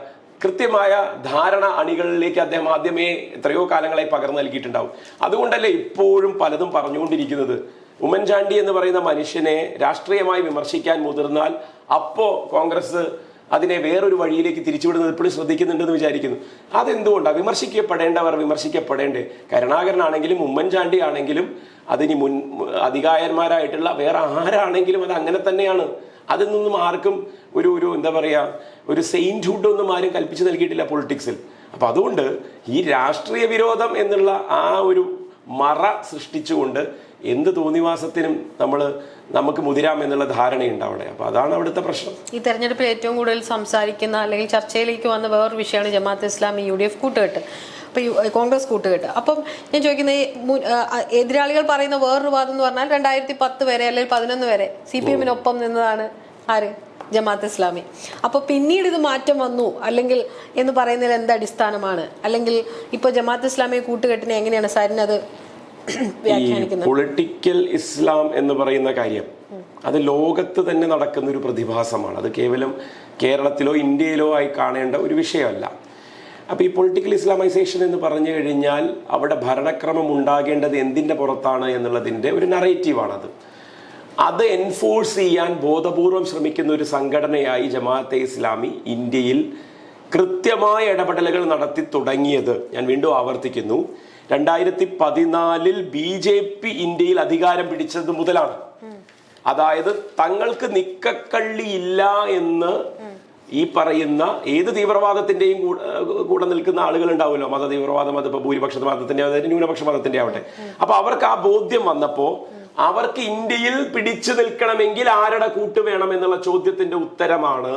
കൃത്യമായ ധാരണ അണികളിലേക്ക് അദ്ദേഹം ആദ്യമേ എത്രയോ കാലങ്ങളായി പകർന്നു നൽകിയിട്ടുണ്ടാവും. അതുകൊണ്ടല്ലേ ഇപ്പോഴും പലതും പറഞ്ഞുകൊണ്ടിരിക്കുന്നത്. ഉമ്മൻചാണ്ടി എന്ന് പറയുന്ന മനുഷ്യനെ രാഷ്ട്രീയമായി വിമർശിക്കാൻ മുതിർന്നാൽ അപ്പോ കോൺഗ്രസ് അതിനെ വേറൊരു വഴിയിലേക്ക് തിരിച്ചുവിടുന്നത് ഇപ്പോഴും ശ്രദ്ധിക്കുന്നുണ്ടെന്ന് വിചാരിക്കുന്നു. അതെന്തുകൊണ്ടാണ്? വിമർശിക്കപ്പെടേണ്ടവർ വിമർശിക്കപ്പെടേണ്ടേ. കരുണാകരനാണെങ്കിലും ഉമ്മൻചാണ്ടി ആണെങ്കിലും അതിന് അധികായന്മാരായിട്ടുള്ള വേറെ ആരാണെങ്കിലും അത് അങ്ങനെ തന്നെയാണ്. അതിൽ നിന്നും ആർക്കും ഒരു എന്താ പറയുക, ഒരു സെയിൻറ്റ്ഹുഡ് ഒന്നും ആരും കൽപ്പിച്ചു നൽകിയിട്ടില്ല പൊളിറ്റിക്സിൽ. അപ്പൊ അതുകൊണ്ട് ഈ രാഷ്ട്രീയ വിരോധം എന്നുള്ള ആ ഒരു മറ സൃഷ്ടിച്ചുകൊണ്ട് എന്ത് തോന്നിവാസത്തിനും നമുക്ക് മുതിരാം എന്നുള്ള ധാരണയുണ്ട് അവിടെ. അപ്പൊ അതാണ് അവിടുത്തെ പ്രശ്നം. ഈ തെരഞ്ഞെടുപ്പിൽ ഏറ്റവും കൂടുതൽ സംസാരിക്കുന്ന അല്ലെങ്കിൽ ചർച്ചയിലേക്ക് വന്ന വേറൊരു വിഷയമാണ് ജമാഅത്തെ ഇസ്ലാമി UDF കൂട്ടുകെട്ട്, കോൺഗ്രസ് കൂട്ടുകെട്ട്. അപ്പം ഞാൻ ചോദിക്കുന്നത്, എതിരാളികൾ പറയുന്ന വേറൊരു വാദം എന്ന് പറഞ്ഞാൽ 2010 വരെ അല്ലെങ്കിൽ 2011 വരെ CPM-നൊപ്പം നിന്നതാണ് ആര്? ജമാഅത്തെ ഇസ്ലാമി. അപ്പൊ പിന്നീട് ഇത് മാറ്റം വന്നു അല്ലെങ്കിൽ എന്ന് പറയുന്നതിൽ എന്ത് അടിസ്ഥാനമാണ്? അല്ലെങ്കിൽ ഇപ്പൊ ജമാഅത്തെ ഇസ്ലാമി കൂട്ടുകെട്ടിനെ എങ്ങനെയാണ് സാരിനത് വ്യാഖ്യാനിക്കുന്നത്? പൊളിറ്റിക്കൽ ഇസ്ലാം എന്ന് പറയുന്ന കാര്യം അത് ലോകത്ത് തന്നെ നടക്കുന്ന ഒരു പ്രതിഭാസമാണ്. അത് കേവലം കേരളത്തിലോ ഇന്ത്യയിലോ ആയി കാണേണ്ട ഒരു വിഷയമല്ല. അപ്പൊ ഈ പൊളിറ്റിക്കൽ ഇസ്ലാമൈസേഷൻ എന്ന് പറഞ്ഞു കഴിഞ്ഞാൽ അവിടെ ഭരണക്രമം ഉണ്ടാകേണ്ടത് എന്തിന്റെ പുറത്താണ് എന്നുള്ളതിന്റെ ഒരു നറേറ്റീവാണത്. അത് എൻഫോഴ്സ് ചെയ്യാൻ ബോധപൂർവം ശ്രമിക്കുന്ന ഒരു സംഘടനയായി ജമാഅത്തെ ഇസ്ലാമി ഇന്ത്യയിൽ കൃത്യമായ ഇടപെടലുകൾ നടത്തി തുടങ്ങിയത്, ഞാൻ വീണ്ടും ആവർത്തിക്കുന്നു, 2014 BJP ഇന്ത്യയിൽ അധികാരം പിടിച്ചത് മുതലാണ്. അതായത് തങ്ങൾക്ക് നിക്കക്കള്ളി ഇല്ല എന്ന് ഈ പറയുന്ന ഏത് തീവ്രവാദത്തിന്റെയും കൂടെ നിൽക്കുന്ന ആളുകൾ ഉണ്ടാവുമല്ലോ, മത തീവ്രവാദം, അതിപ്പോ ഭൂരിപക്ഷ മതത്തിന്റെ അതായത് ന്യൂനപക്ഷ മതത്തിന്റെ ആവട്ടെ. അപ്പൊ അവർക്ക് ആ ബോധ്യം വന്നപ്പോ അവർക്ക് ഇന്ത്യയിൽ പിടിച്ചു നിൽക്കണമെങ്കിൽ ആരുടെ കൂട്ട് വേണം എന്നുള്ള ചോദ്യത്തിന്റെ ഉത്തരമാണ്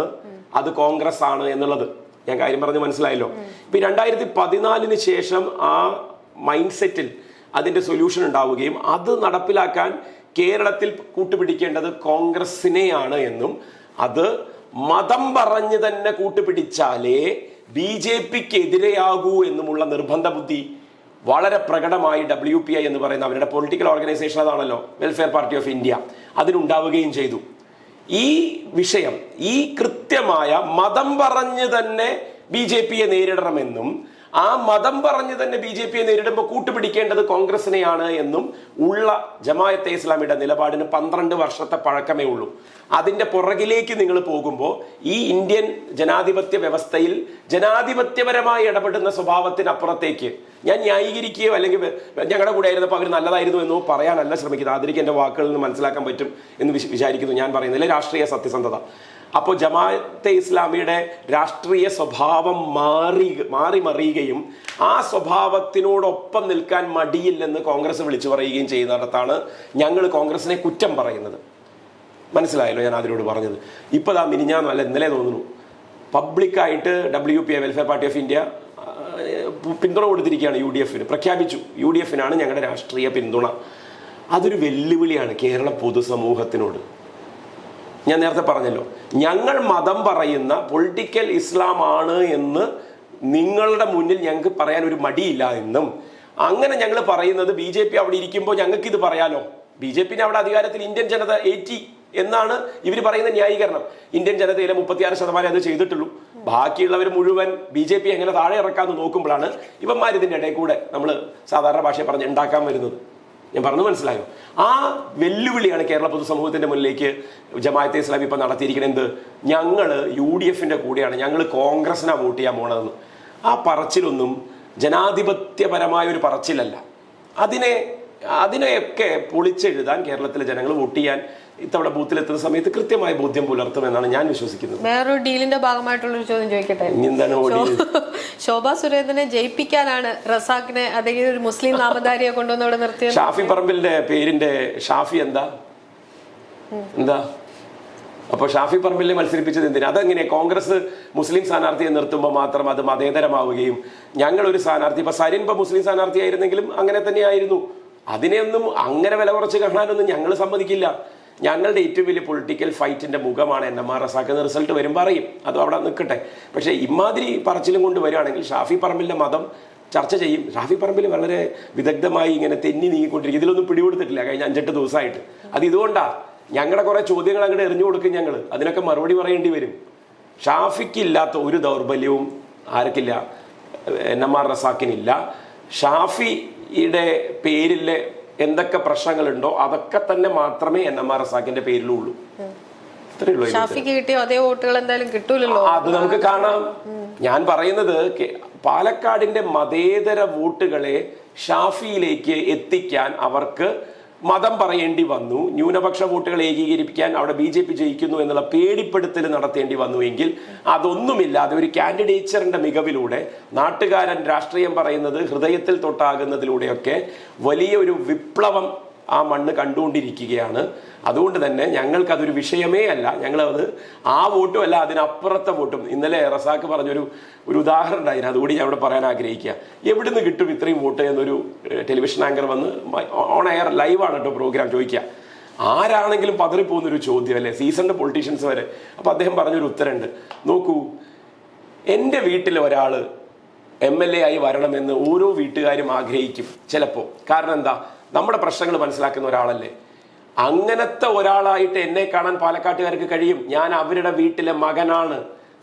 അത് കോൺഗ്രസ് ആണ് എന്നുള്ളത്. ഞാൻ കാര്യം പറഞ്ഞ് മനസ്സിലായല്ലോ. ഇപ്പൊ 2014 ശേഷം ആ മൈൻഡ് സെറ്റിൽ അതിന്റെ സൊല്യൂഷൻ ഉണ്ടാവുകയും അത് നടപ്പിലാക്കാൻ കേരളത്തിൽ കൂട്ടുപിടിക്കേണ്ടത് കോൺഗ്രസിനെയാണ് എന്നും അത് മതം പറഞ്ഞ് തന്നെ കൂട്ടുപിടിച്ചാലേ BJPക്ക് എതിരെയാകൂ എന്നുമുള്ള നിർബന്ധ ബുദ്ധി വളരെ പ്രകടമായി WPI എന്ന് പറയുന്ന അവരുടെ പൊളിറ്റിക്കൽ ഓർഗനൈസേഷൻ, അതാണല്ലോ വെൽഫെയർ പാർട്ടി ഓഫ് ഇന്ത്യ, അതിനുണ്ടാവുകയും ചെയ്തു. ഈ വിഷയം, ഈ കൃത്യമായ മതം പറഞ്ഞ് തന്നെ BJPയെ നേരിടണമെന്നും ആ മതം പറഞ്ഞ് തന്നെ BJPയെ നേരിടുമ്പോൾ കൂട്ടുപിടിക്കേണ്ടത് കോൺഗ്രസിനെയാണ് എന്നും ഉള്ള ജമാഅത്തെ ഇസ്ലാമിയുടെ നിലപാടിന് 12 വർഷത്തെ പഴക്കമേ ഉള്ളൂ. അതിന്റെ പുറകിലേക്ക് നിങ്ങൾ പോകുമ്പോൾ ഈ ഇന്ത്യൻ ജനാധിപത്യ വ്യവസ്ഥയിൽ ജനാധിപത്യപരമായി ഇടപെടുന്ന സ്വഭാവത്തിനപ്പുറത്തേക്ക് ഞാൻ ന്യായീകരിക്കുകയോ അല്ലെങ്കിൽ ഞങ്ങളുടെ കൂടെ ആയിരുന്നപ്പോൾ അവർ നല്ലതായിരുന്നു എന്നോ പറയാനല്ല ശ്രമിക്കുന്നത്. അതിലേക്ക് എൻ്റെ വാക്കുകളിൽ നിന്ന് മനസ്സിലാക്കാൻ പറ്റും എന്ന് വിചാരിക്കുന്നു. ഞാൻ പറയുന്നില്ല രാഷ്ട്രീയ സത്യസന്ധത. അപ്പോൾ ജമാഅത്തെ ഇസ്ലാമിയുടെ രാഷ്ട്രീയ സ്വഭാവം മാറി മറിയുകയും ആ സ്വഭാവത്തിനോടൊപ്പം നിൽക്കാൻ മടിയില്ലെന്ന് കോൺഗ്രസ് വിളിച്ചു പറയുകയും ചെയ്യുന്നിടത്താണ് ഞങ്ങൾ കോൺഗ്രസിനെ കുറ്റം പറയുന്നത്. മനസ്സിലായല്ലോ ഞാൻ അതിനോട് പറഞ്ഞത്. ഇപ്പോൾ മിനിഞ്ഞാന്ന് അല്ല ഇന്നലെ തോന്നുന്നു പബ്ലിക്കായിട്ട് WPI welfare party of India പിന്തുണ കൊടുത്തിരിക്കുകയാണ് UDF-ന്. പ്രഖ്യാപിച്ചു UDF-നാണ് ഞങ്ങളുടെ രാഷ്ട്രീയ പിന്തുണ. അതൊരു വെല്ലുവിളിയാണ് കേരള പൊതുസമൂഹത്തിനോട്. ഞാൻ നേരത്തെ പറഞ്ഞല്ലോ, ഞങ്ങൾ മതം പറയുന്ന പൊളിറ്റിക്കൽ ഇസ്ലാം ആണ് എന്ന് നിങ്ങളുടെ മുന്നിൽ ഞങ്ങൾക്ക് പറയാൻ ഒരു മടിയില്ല എന്നും, അങ്ങനെ ഞങ്ങൾ പറയുന്നത് BJP അവിടെ ഇരിക്കുമ്പോൾ ഞങ്ങൾക്ക് ഇത് പറയാലോ, BJP-നെ അവിടെ അധികാരത്തിൽ ഇന്ത്യൻ ജനത ഏറ്റി എന്നാണ് ഇവർ പറയുന്ന ന്യായീകരണം. ഇന്ത്യൻ ജനതയിലെ 36% അത് ചെയ്തിട്ടുള്ളൂ. ബാക്കിയുള്ളവർ മുഴുവൻ BJP എങ്ങനെ താഴെ ഇറക്കാമെന്ന് നോക്കുമ്പോഴാണ് ഇവന്മാർ ഇതിൻ്റെ ഇടയിൽ കൂടെ നമ്മൾ സാധാരണ ഭാഷയെ പറഞ്ഞ് ഉണ്ടാക്കാൻ വരുന്നത്. ഞാൻ പറഞ്ഞു മനസ്സിലായോ? ആ വെല്ലുവിളിയാണ് കേരള പൊതുസമൂഹത്തിന്റെ മുന്നിലേക്ക് ജമാഅത്തെ ഇസ്ലാമി ഇപ്പം നടത്തിയിരിക്കുന്നത്. ഞങ്ങൾ UDF-ന്റെ കൂടെയാണ്, ഞങ്ങൾ കോൺഗ്രസിനാണ് വോട്ട് ചെയ്യാൻ പോണതെന്ന്. ആ പറച്ചിലൊന്നും ജനാധിപത്യപരമായ ഒരു പറച്ചിലല്ല. അതിനെയൊക്കെ പൊളിച്ചെഴുതാൻ കേരളത്തിലെ ജനങ്ങൾ വോട്ട് ചെയ്യാൻ ഇത്തവണ ബൂത്തിലെത്തുന്ന സമയത്ത് കൃത്യമായ ബോധ്യം പുലർത്തുമെന്നാണ് ഞാൻ വിശ്വസിക്കുന്നത്. വേറൊരു ഡീലിന്റെ ഭാഗമായിട്ടുള്ള ഒരു ചോദ്യം ചോദിക്കട്ടെ. ശോഭാ സുരേന്ദ്രനെ ജയിപ്പിക്കാനാണ് റസാഖിനെ അതെങ്കിലും ഒരു മുസ്ലിം നാമധാരിയെ കൊണ്ടുവന്ന് ഇവിടെ നിർത്തിയത്. ഷാഫി പറമ്പിലിന്റെ പേരിന്റെ ഷാഫി എന്താ? അപ്പൊ ഷാഫി പറമ്പിലിനെ മത്സരിപ്പിച്ചത് എന്തിനാ? അതെങ്ങനെ കോൺഗ്രസ് മുസ്ലിം സ്ഥാനാർത്ഥിയെ നിർത്തുമ്പോൾ മാത്രം അത് മതേതരമാവുകയും ഞങ്ങളൊരു സ്ഥാനാർത്ഥി ഇപ്പൊ സരിൻ ഇപ്പൊ മുസ്ലിം സ്ഥാനാർത്ഥി ആയിരുന്നെങ്കിലും അങ്ങനെ തന്നെയായിരുന്നു. അതിനെയൊന്നും അങ്ങനെ വില കുറച്ച് കാണാനൊന്നും ഞങ്ങൾ സമ്മതിക്കില്ല. ഞങ്ങളുടെ ഏറ്റവും വലിയ പൊളിറ്റിക്കൽ ഫൈറ്റിന്റെ മുഖമാണ് NMR റസാഖ്. റിസൾട്ട് വരും പറയും, അത് അവിടെ നിൽക്കട്ടെ. പക്ഷേ ഇമാതിരി പറച്ചിലും കൊണ്ട് വരികയാണെങ്കിൽ ഷാഫി പറമ്പിലിന്റെ മതം ചർച്ച ചെയ്യും. ഷാഫി പറമ്പിൽ വളരെ വിദഗ്ധമായി ഇങ്ങനെ തെന്നി നീങ്ങിക്കൊണ്ടിരിക്കും. ഇതിലൊന്നും പിടികൊടുത്തിട്ടില്ല കഴിഞ്ഞ 5-8 ദിവസമായിട്ട്. അത് ഇതുകൊണ്ടാണ് ഞങ്ങളുടെ കുറെ ചോദ്യങ്ങൾ അങ്ങോട്ട് എറിഞ്ഞു കൊടുക്കും ഞങ്ങൾ, അതിനൊക്കെ മറുപടി പറയേണ്ടി വരും. ഷാഫിക്കില്ലാത്ത ഒരു ദൗർബല്യവും ആർക്കില്ല? NMR റസാഖിനില്ല. ഷാഫിയുടെ പേരിലെ എന്തൊക്കെ പ്രശ്നങ്ങളുണ്ടോ അതൊക്കെ തന്നെ മാത്രമേ NMR റസാഖിന്റെ പേരിലുള്ളൂ. ഷാഫിക്ക് കിട്ടിയോ അതേ വോട്ടുകൾ എന്തായാലും കിട്ടൂലല്ലോ, അത് നമുക്ക് കാണാം. ഞാൻ പറയുന്നത് പാലക്കാടിന്റെ മതേതര വോട്ടുകളെ ഷാഫിയിലേക്ക് എത്തിക്കാൻ അവർക്ക് മതം പറയേണ്ടി വന്നു. ന്യൂനപക്ഷ വോട്ടുകൾ ഏകീകരിപ്പിക്കാൻ അവിടെ BJP ജയിക്കുന്നു എന്നുള്ള പേടിപ്പെടുത്തൽ നടത്തേണ്ടി വന്നുവെങ്കിൽ അതൊന്നുമില്ലാതെ ഒരു കാൻഡിഡേച്ചറിന്റെ മികവിലൂടെ നാട്ടുകാരൻ രാഷ്ട്രീയം പറയുന്നത് ഹൃദയത്തിൽ തൊട്ടാകുന്നതിലൂടെയൊക്കെ വലിയ ഒരു വിപ്ലവം ആ മണ്ണ് കണ്ടുകൊണ്ടിരിക്കുകയാണ്. അതുകൊണ്ട് തന്നെ ഞങ്ങൾക്കതൊരു വിഷയമേ അല്ല. ഞങ്ങളത് ആ വോട്ടും അല്ല, അതിനപ്പുറത്തെ വോട്ടും. ഇന്നലെ റസാഖ് പറഞ്ഞൊരു ഉദാഹരണം ഉണ്ടായിരുന്നു, അതുകൂടി ഞാൻ ഇവിടെ പറയാൻ ആഗ്രഹിക്കുക. എവിടുന്ന് കിട്ടും ഇത്രയും വോട്ട് എന്നൊരു ടെലിവിഷൻ ആങ്കർ വന്ന് ഓൺ എയർ ലൈവാണ് കേട്ടോ പ്രോഗ്രാം ചോദിക്കുക. ആരാണെങ്കിലും പതറിപ്പോകുന്നൊരു ചോദ്യം അല്ലേ, സീസണിന്റെ പൊളിറ്റീഷ്യൻസ് വരെ. അപ്പം അദ്ദേഹം പറഞ്ഞൊരു ഉത്തരമുണ്ട്. നോക്കൂ, എൻ്റെ വീട്ടിൽ ഒരാൾ MLA ആയി വരണമെന്ന് ഓരോ വീട്ടുകാരും ആഗ്രഹിക്കും ചിലപ്പോൾ. കാരണം എന്താ? നമ്മുടെ പ്രശ്നങ്ങൾ മനസ്സിലാക്കുന്ന ഒരാളല്ലേ. അങ്ങനത്തെ ഒരാളായിട്ട് എന്നെ കാണാൻ പാലക്കാട്ടുകാർക്ക് കഴിയും. ഞാൻ അവരുടെ വീട്ടിലെ മകനാണ്,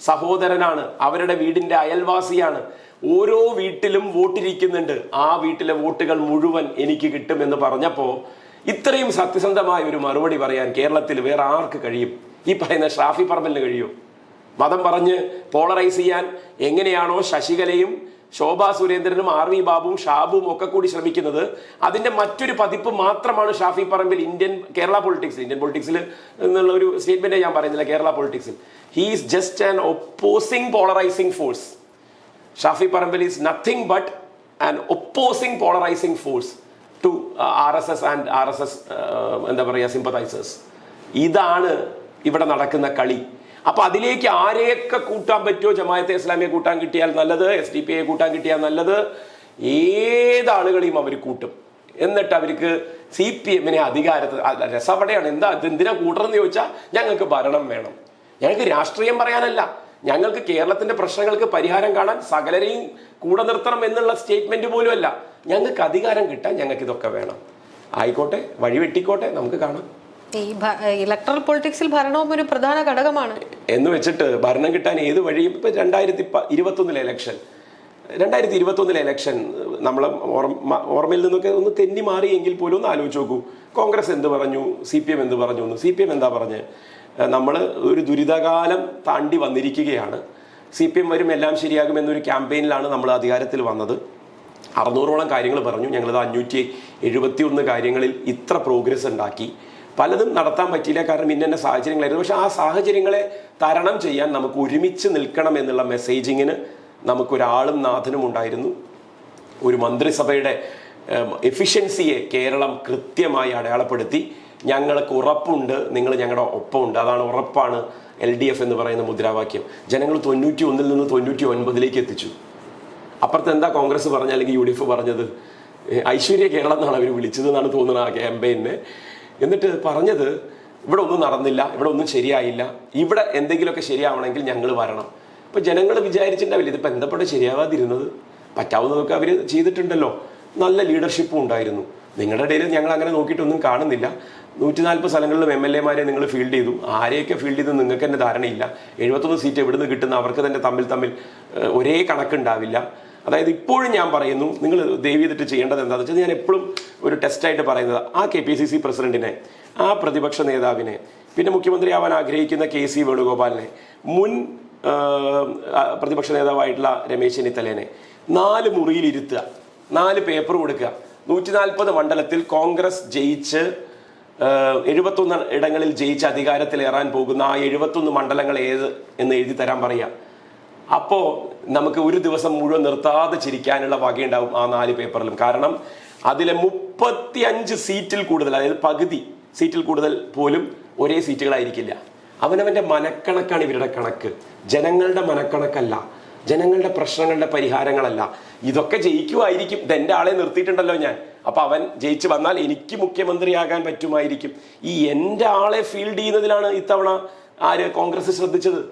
സഹോദരനാണ്, അവരുടെ വീടിന്റെ അയൽവാസിയാണ്. ഓരോ വീട്ടിലും വോട്ടിരിക്കുന്നുണ്ട്. ആ വീട്ടിലെ വോട്ടുകൾ മുഴുവൻ എനിക്ക് കിട്ടുമെന്ന് പറഞ്ഞപ്പോൾ ഇത്രയും സത്യസന്ധമായ ഒരു മറുപടി പറയാൻ കേരളത്തിൽ വേറെ ആർക്ക് കഴിയും? ഈ പറയുന്ന ഷാഫി പറമ്പലിന് കഴിയും? മതം പറഞ്ഞ് പോളറൈസ് ചെയ്യാൻ എങ്ങനെയാണോ ശശികലയും ശോഭാ സുരേന്ദ്രനും RV ബാബുവും ഷാബുവും ഒക്കെ കൂടി ശ്രമിക്കുന്നത്, അതിന്റെ മറ്റൊരു പതിപ്പ് മാത്രമാണ് ഷാഫി പറമ്പിൽ. കേരള പൊളിറ്റിക്സിൽ എന്നുള്ള ഒരു സ്റ്റേറ്റ്മെന്റ് ഞാൻ പറയുന്നില്ല. കേരള പൊളിറ്റിക്സിൽ he is just an opposing polarising force. Shafi Parambil is nothing but an opposing polarising force to RSS and RSS എന്താ പറയുക സിമ്പതൈസേഴ്സ്. ഇതാണ് ഇവിടെ നടക്കുന്ന കളി. അപ്പൊ അതിലേക്ക് ആരെയൊക്കെ കൂട്ടാൻ പറ്റുമോ, ജമാഅത്തെ ഇസ്ലാമിയെ കൂട്ടാൻ കിട്ടിയാൽ നല്ലത്, SDPയെ കൂട്ടാൻ കിട്ടിയാൽ നല്ലത്, ഏതാളുകളെയും അവർ കൂട്ടും. എന്നിട്ട് അവർക്ക് CPM-നെ അധികാരത്തിൽ രസപടയാണ്. എന്തിനാ കൂട്ടണമെന്ന് ചോദിച്ചാൽ ഞങ്ങൾക്ക് ഭരണം വേണം. ഞങ്ങൾക്ക് രാഷ്ട്രീയം പറയാനല്ല, ഞങ്ങൾക്ക് കേരളത്തിന്റെ പ്രശ്നങ്ങൾക്ക് പരിഹാരം കാണാൻ സകലരെയും കൂടെ നിർത്തണം എന്നുള്ള സ്റ്റേറ്റ്മെന്റ് പോലും അല്ല. ഞങ്ങൾക്ക് അധികാരം കിട്ടാൻ ഞങ്ങൾക്ക് ഇതൊക്കെ വേണം. ആയിക്കോട്ടെ, വഴി വെട്ടിക്കോട്ടെ, നമുക്ക് കാണാം. ഈ ഇലക്ട്രൽ പൊളിറ്റിക്സിൽ ഭരണവും ഒരു പ്രധാന ഘടകമാണ് എന്ന് വെച്ചിട്ട് ഭരണം കിട്ടാൻ ഏത് വഴിയും. ഇപ്പൊ 2021 ഇലക്ഷൻ നമ്മളെ ഓർമ്മയിൽ നിന്നൊക്കെ ഒന്ന് തെന്നി മാറിയെങ്കിൽ പോലും ഒന്ന് ആലോചിച്ച് നോക്കൂ. കോൺഗ്രസ് എന്ത് പറഞ്ഞു, CPM എന്ത് പറഞ്ഞു എന്ന്. CPM എന്താ പറഞ്ഞ്? നമ്മൾ ഒരു ദുരിതകാലം താണ്ടി വന്നിരിക്കുകയാണ്, CPM വരും, എല്ലാം ശരിയാകും എന്നൊരു ക്യാമ്പയിനിലാണ് നമ്മൾ അധികാരത്തിൽ വന്നത്. 600ഓളം കാര്യങ്ങൾ പറഞ്ഞു. ഞങ്ങളത് 571 കാര്യങ്ങളിൽ ഇത്ര പ്രോഗ്രസ് ഉണ്ടാക്കി. പലതും നടത്താൻ പറ്റിയില്ല, കാരണം ഇന്ന സാഹചര്യങ്ങളായിരുന്നു. പക്ഷെ ആ സാഹചര്യങ്ങളെ തരണം ചെയ്യാൻ നമുക്ക് ഒരുമിച്ച് നിൽക്കണം എന്നുള്ള മെസ്സേജിങ്ങിന് നമുക്കൊരാളും നാഥനും ഉണ്ടായിരുന്നു. ഒരു മന്ത്രിസഭയുടെ എഫിഷ്യൻസിയെ കേരളം കൃത്യമായി അടയാളപ്പെടുത്തി. ഞങ്ങൾക്ക് ഉറപ്പുണ്ട്, നിങ്ങൾ ഞങ്ങളുടെ ഒപ്പമുണ്ട്. അതാണ് ഉറപ്പാണ് LDF എന്ന് പറയുന്ന മുദ്രാവാക്യം. ജനങ്ങൾ 91 നിന്ന് 99 എത്തിച്ചു. അപ്പുറത്ത് എന്താ കോൺഗ്രസ് പറഞ്ഞ അല്ലെങ്കിൽ UDF പറഞ്ഞത്? ഐശ്വര്യ കേരളം എന്നാണ് അവർ വിളിച്ചത് എന്നാണ് തോന്നുന്നത് ആ ക്യാമ്പയിനെ. എന്നിട്ട് പറഞ്ഞത് ഇവിടെ ഒന്നും നടന്നില്ല, ഇവിടെ ഒന്നും ശരിയായില്ല, ഇവിടെ എന്തെങ്കിലുമൊക്കെ ശരിയാവണമെങ്കിൽ ഞങ്ങൾ വരണം. ഇപ്പം ജനങ്ങൾ വിചാരിച്ചിട്ടുണ്ടാവില്ല ഇതിപ്പോൾ എന്തപ്പോഴും ശരിയാവാതിരുന്നത്. പറ്റാവുന്നതൊക്കെ അവർ ചെയ്തിട്ടുണ്ടല്ലോ. നല്ല ലീഡർഷിപ്പും ഉണ്ടായിരുന്നു. നിങ്ങളുടെ ഇടയിൽ ഞങ്ങൾ അങ്ങനെ നോക്കിയിട്ടൊന്നും കാണുന്നില്ല. 140 സ്ഥലങ്ങളിലും MLA-മാരെ നിങ്ങൾ ഫീൽഡ് ചെയ്തു. ആരെയൊക്കെ ഫീൽഡ് ചെയ്തു നിങ്ങൾക്ക് തന്നെ ധാരണയില്ല. 71 സീറ്റ് എവിടുന്ന് കിട്ടുന്ന അവർക്ക് തന്നെ തമ്മിൽ ഒരേ കണക്കുണ്ടാവില്ല. അതായത് ഇപ്പോഴും ഞാൻ പറയുന്നു, നിങ്ങൾ ദയവ് ചെയ്തിട്ട് ചെയ്യേണ്ടത് എന്താണെന്ന് വെച്ചാൽ, ഞാൻ എപ്പോഴും ഒരു ടെസ്റ്റായിട്ട് പറയുന്നത്, ആ KPCC പ്രസിഡന്റിനെ, ആ പ്രതിപക്ഷ നേതാവിനെ, പിന്നെ മുഖ്യമന്ത്രിയാവാൻ ആഗ്രഹിക്കുന്ന KC വേണുഗോപാലിനെ, മുൻ പ്രതിപക്ഷ നേതാവായിട്ടുള്ള രമേശ് ചെന്നിത്തലേനെ 4 മുറിയിലിരുത്തുക, 4 പേപ്പർ കൊടുക്കുക. 140 മണ്ഡലത്തിൽ കോൺഗ്രസ് ജയിച്ച് 71 ഇടങ്ങളിൽ ജയിച്ച് അധികാരത്തിലേറാൻ പോകുന്ന ആ 71 മണ്ഡലങ്ങൾ ഏത് എന്ന് എഴുതി തരാൻ പറയാം. അപ്പോൾ നമുക്ക് ഒരു ദിവസം മുഴുവൻ നിർത്താതെ ചിരിക്കാനുള്ള വകയുണ്ടാവും ആ 4 പേപ്പറിലും. കാരണം അതിലെ 35 സീറ്റിൽ കൂടുതൽ, അതായത് പകുതി സീറ്റിൽ കൂടുതൽ പോലും ഒരേ സീറ്റുകളായിരിക്കില്ല. അവനവന്റെ മനക്കണക്കാണ് ഇവരുടെ കണക്ക്, ജനങ്ങളുടെ മനക്കണക്കല്ല, ജനങ്ങളുടെ പ്രശ്നങ്ങളുടെ പരിഹാരങ്ങളല്ല. ഇതൊക്കെ ജയിക്കുമായിരിക്കും. ഇതെന്റെ ആളെ നിർത്തിയിട്ടുണ്ടല്ലോ ഞാൻ, അപ്പൊ അവൻ ജയിച്ചു വന്നാൽ എനിക്ക് മുഖ്യമന്ത്രിയാകാൻ പറ്റുമായിരിക്കും. ഈ എൻ്റെ ആളെ ഫീൽഡ് ചെയ്യുന്നതിലാണ് ഇത്തവണ കോൺഗ്രസ് ശ്രദ്ധിച്ചത്.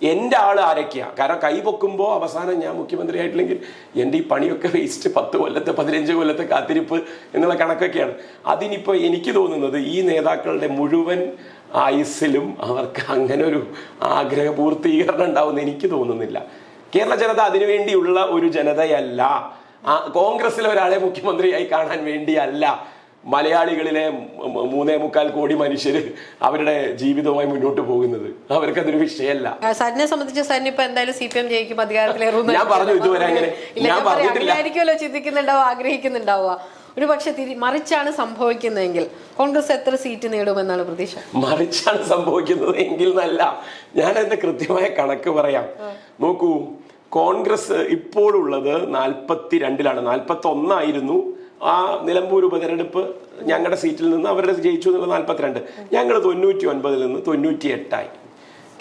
എൻ്റെ ആൾ ആരൊക്കെയാ? കാരണം കൈ പൊക്കുമ്പോൾ അവസാനം ഞാൻ മുഖ്യമന്ത്രി ആയിട്ടില്ലെങ്കിൽ എൻ്റെ ഈ പണിയൊക്കെ വേസ്റ്റ്, 10 കൊല്ലത്തെ 15 കൊല്ലത്തെ കാത്തിരിപ്പ് എന്നുള്ള കണക്കൊക്കെയാണ്. അതിനിപ്പോൾ എനിക്ക് തോന്നുന്നത് ഈ നേതാക്കളുടെ മുഴുവൻ ആയുസ്സിലും അവർക്ക് അങ്ങനെ ഒരു ആഗ്രഹ പൂർത്തീകരണം ഉണ്ടാവുമെന്ന് എനിക്ക് തോന്നുന്നില്ല. കേരള ജനത അതിനുവേണ്ടിയുള്ള ഒരു ജനതയല്ല. കോൺഗ്രസിലെ ഒരാളെ മുഖ്യമന്ത്രിയായി കാണാൻ വേണ്ടിയല്ല മലയാളികളിലെ 3.25 കോടി മനുഷ്യര് അവരുടെ ജീവിതവുമായി മുന്നോട്ട് പോകുന്നത്. അവർക്കതൊരു വിഷയമല്ല. സരിനെ സംബന്ധിച്ച് സരിന് ഇപ്പൊ എന്തായാലും CPM ജയിക്കും, അധികാരത്തിലേറും. ഞാൻ പറഞ്ഞു ഇതുവരെ അങ്ങനെ ഞാൻ പറഞ്ഞിട്ടില്ല. ചിന്തിക്കുന്നുണ്ടാവുക, ആഗ്രഹിക്കുന്നുണ്ടാവുക. ഒരു പക്ഷെ മറിച്ചാണ് സംഭവിക്കുന്നതെങ്കിൽ കോൺഗ്രസ് എത്ര സീറ്റ് നേടുമെന്നാണ് പ്രതീക്ഷ? മറിച്ചാണ് സംഭവിക്കുന്നത് എങ്കിൽ എന്നല്ല, ഞാൻ അതിന്റെ കൃത്യമായ കണക്ക് പറയാം. നോക്കൂ, കോൺഗ്രസ് ഇപ്പോഴുള്ളത് 42-ലാണ്. 41 ആ നിലമ്പൂർ ഉപതെരഞ്ഞെടുപ്പ് ഞങ്ങളുടെ സീറ്റിൽ നിന്ന് അവരുടെ ജയിച്ചു എന്നുള്ള 42. ഞങ്ങൾ 99 നിന്ന് 98.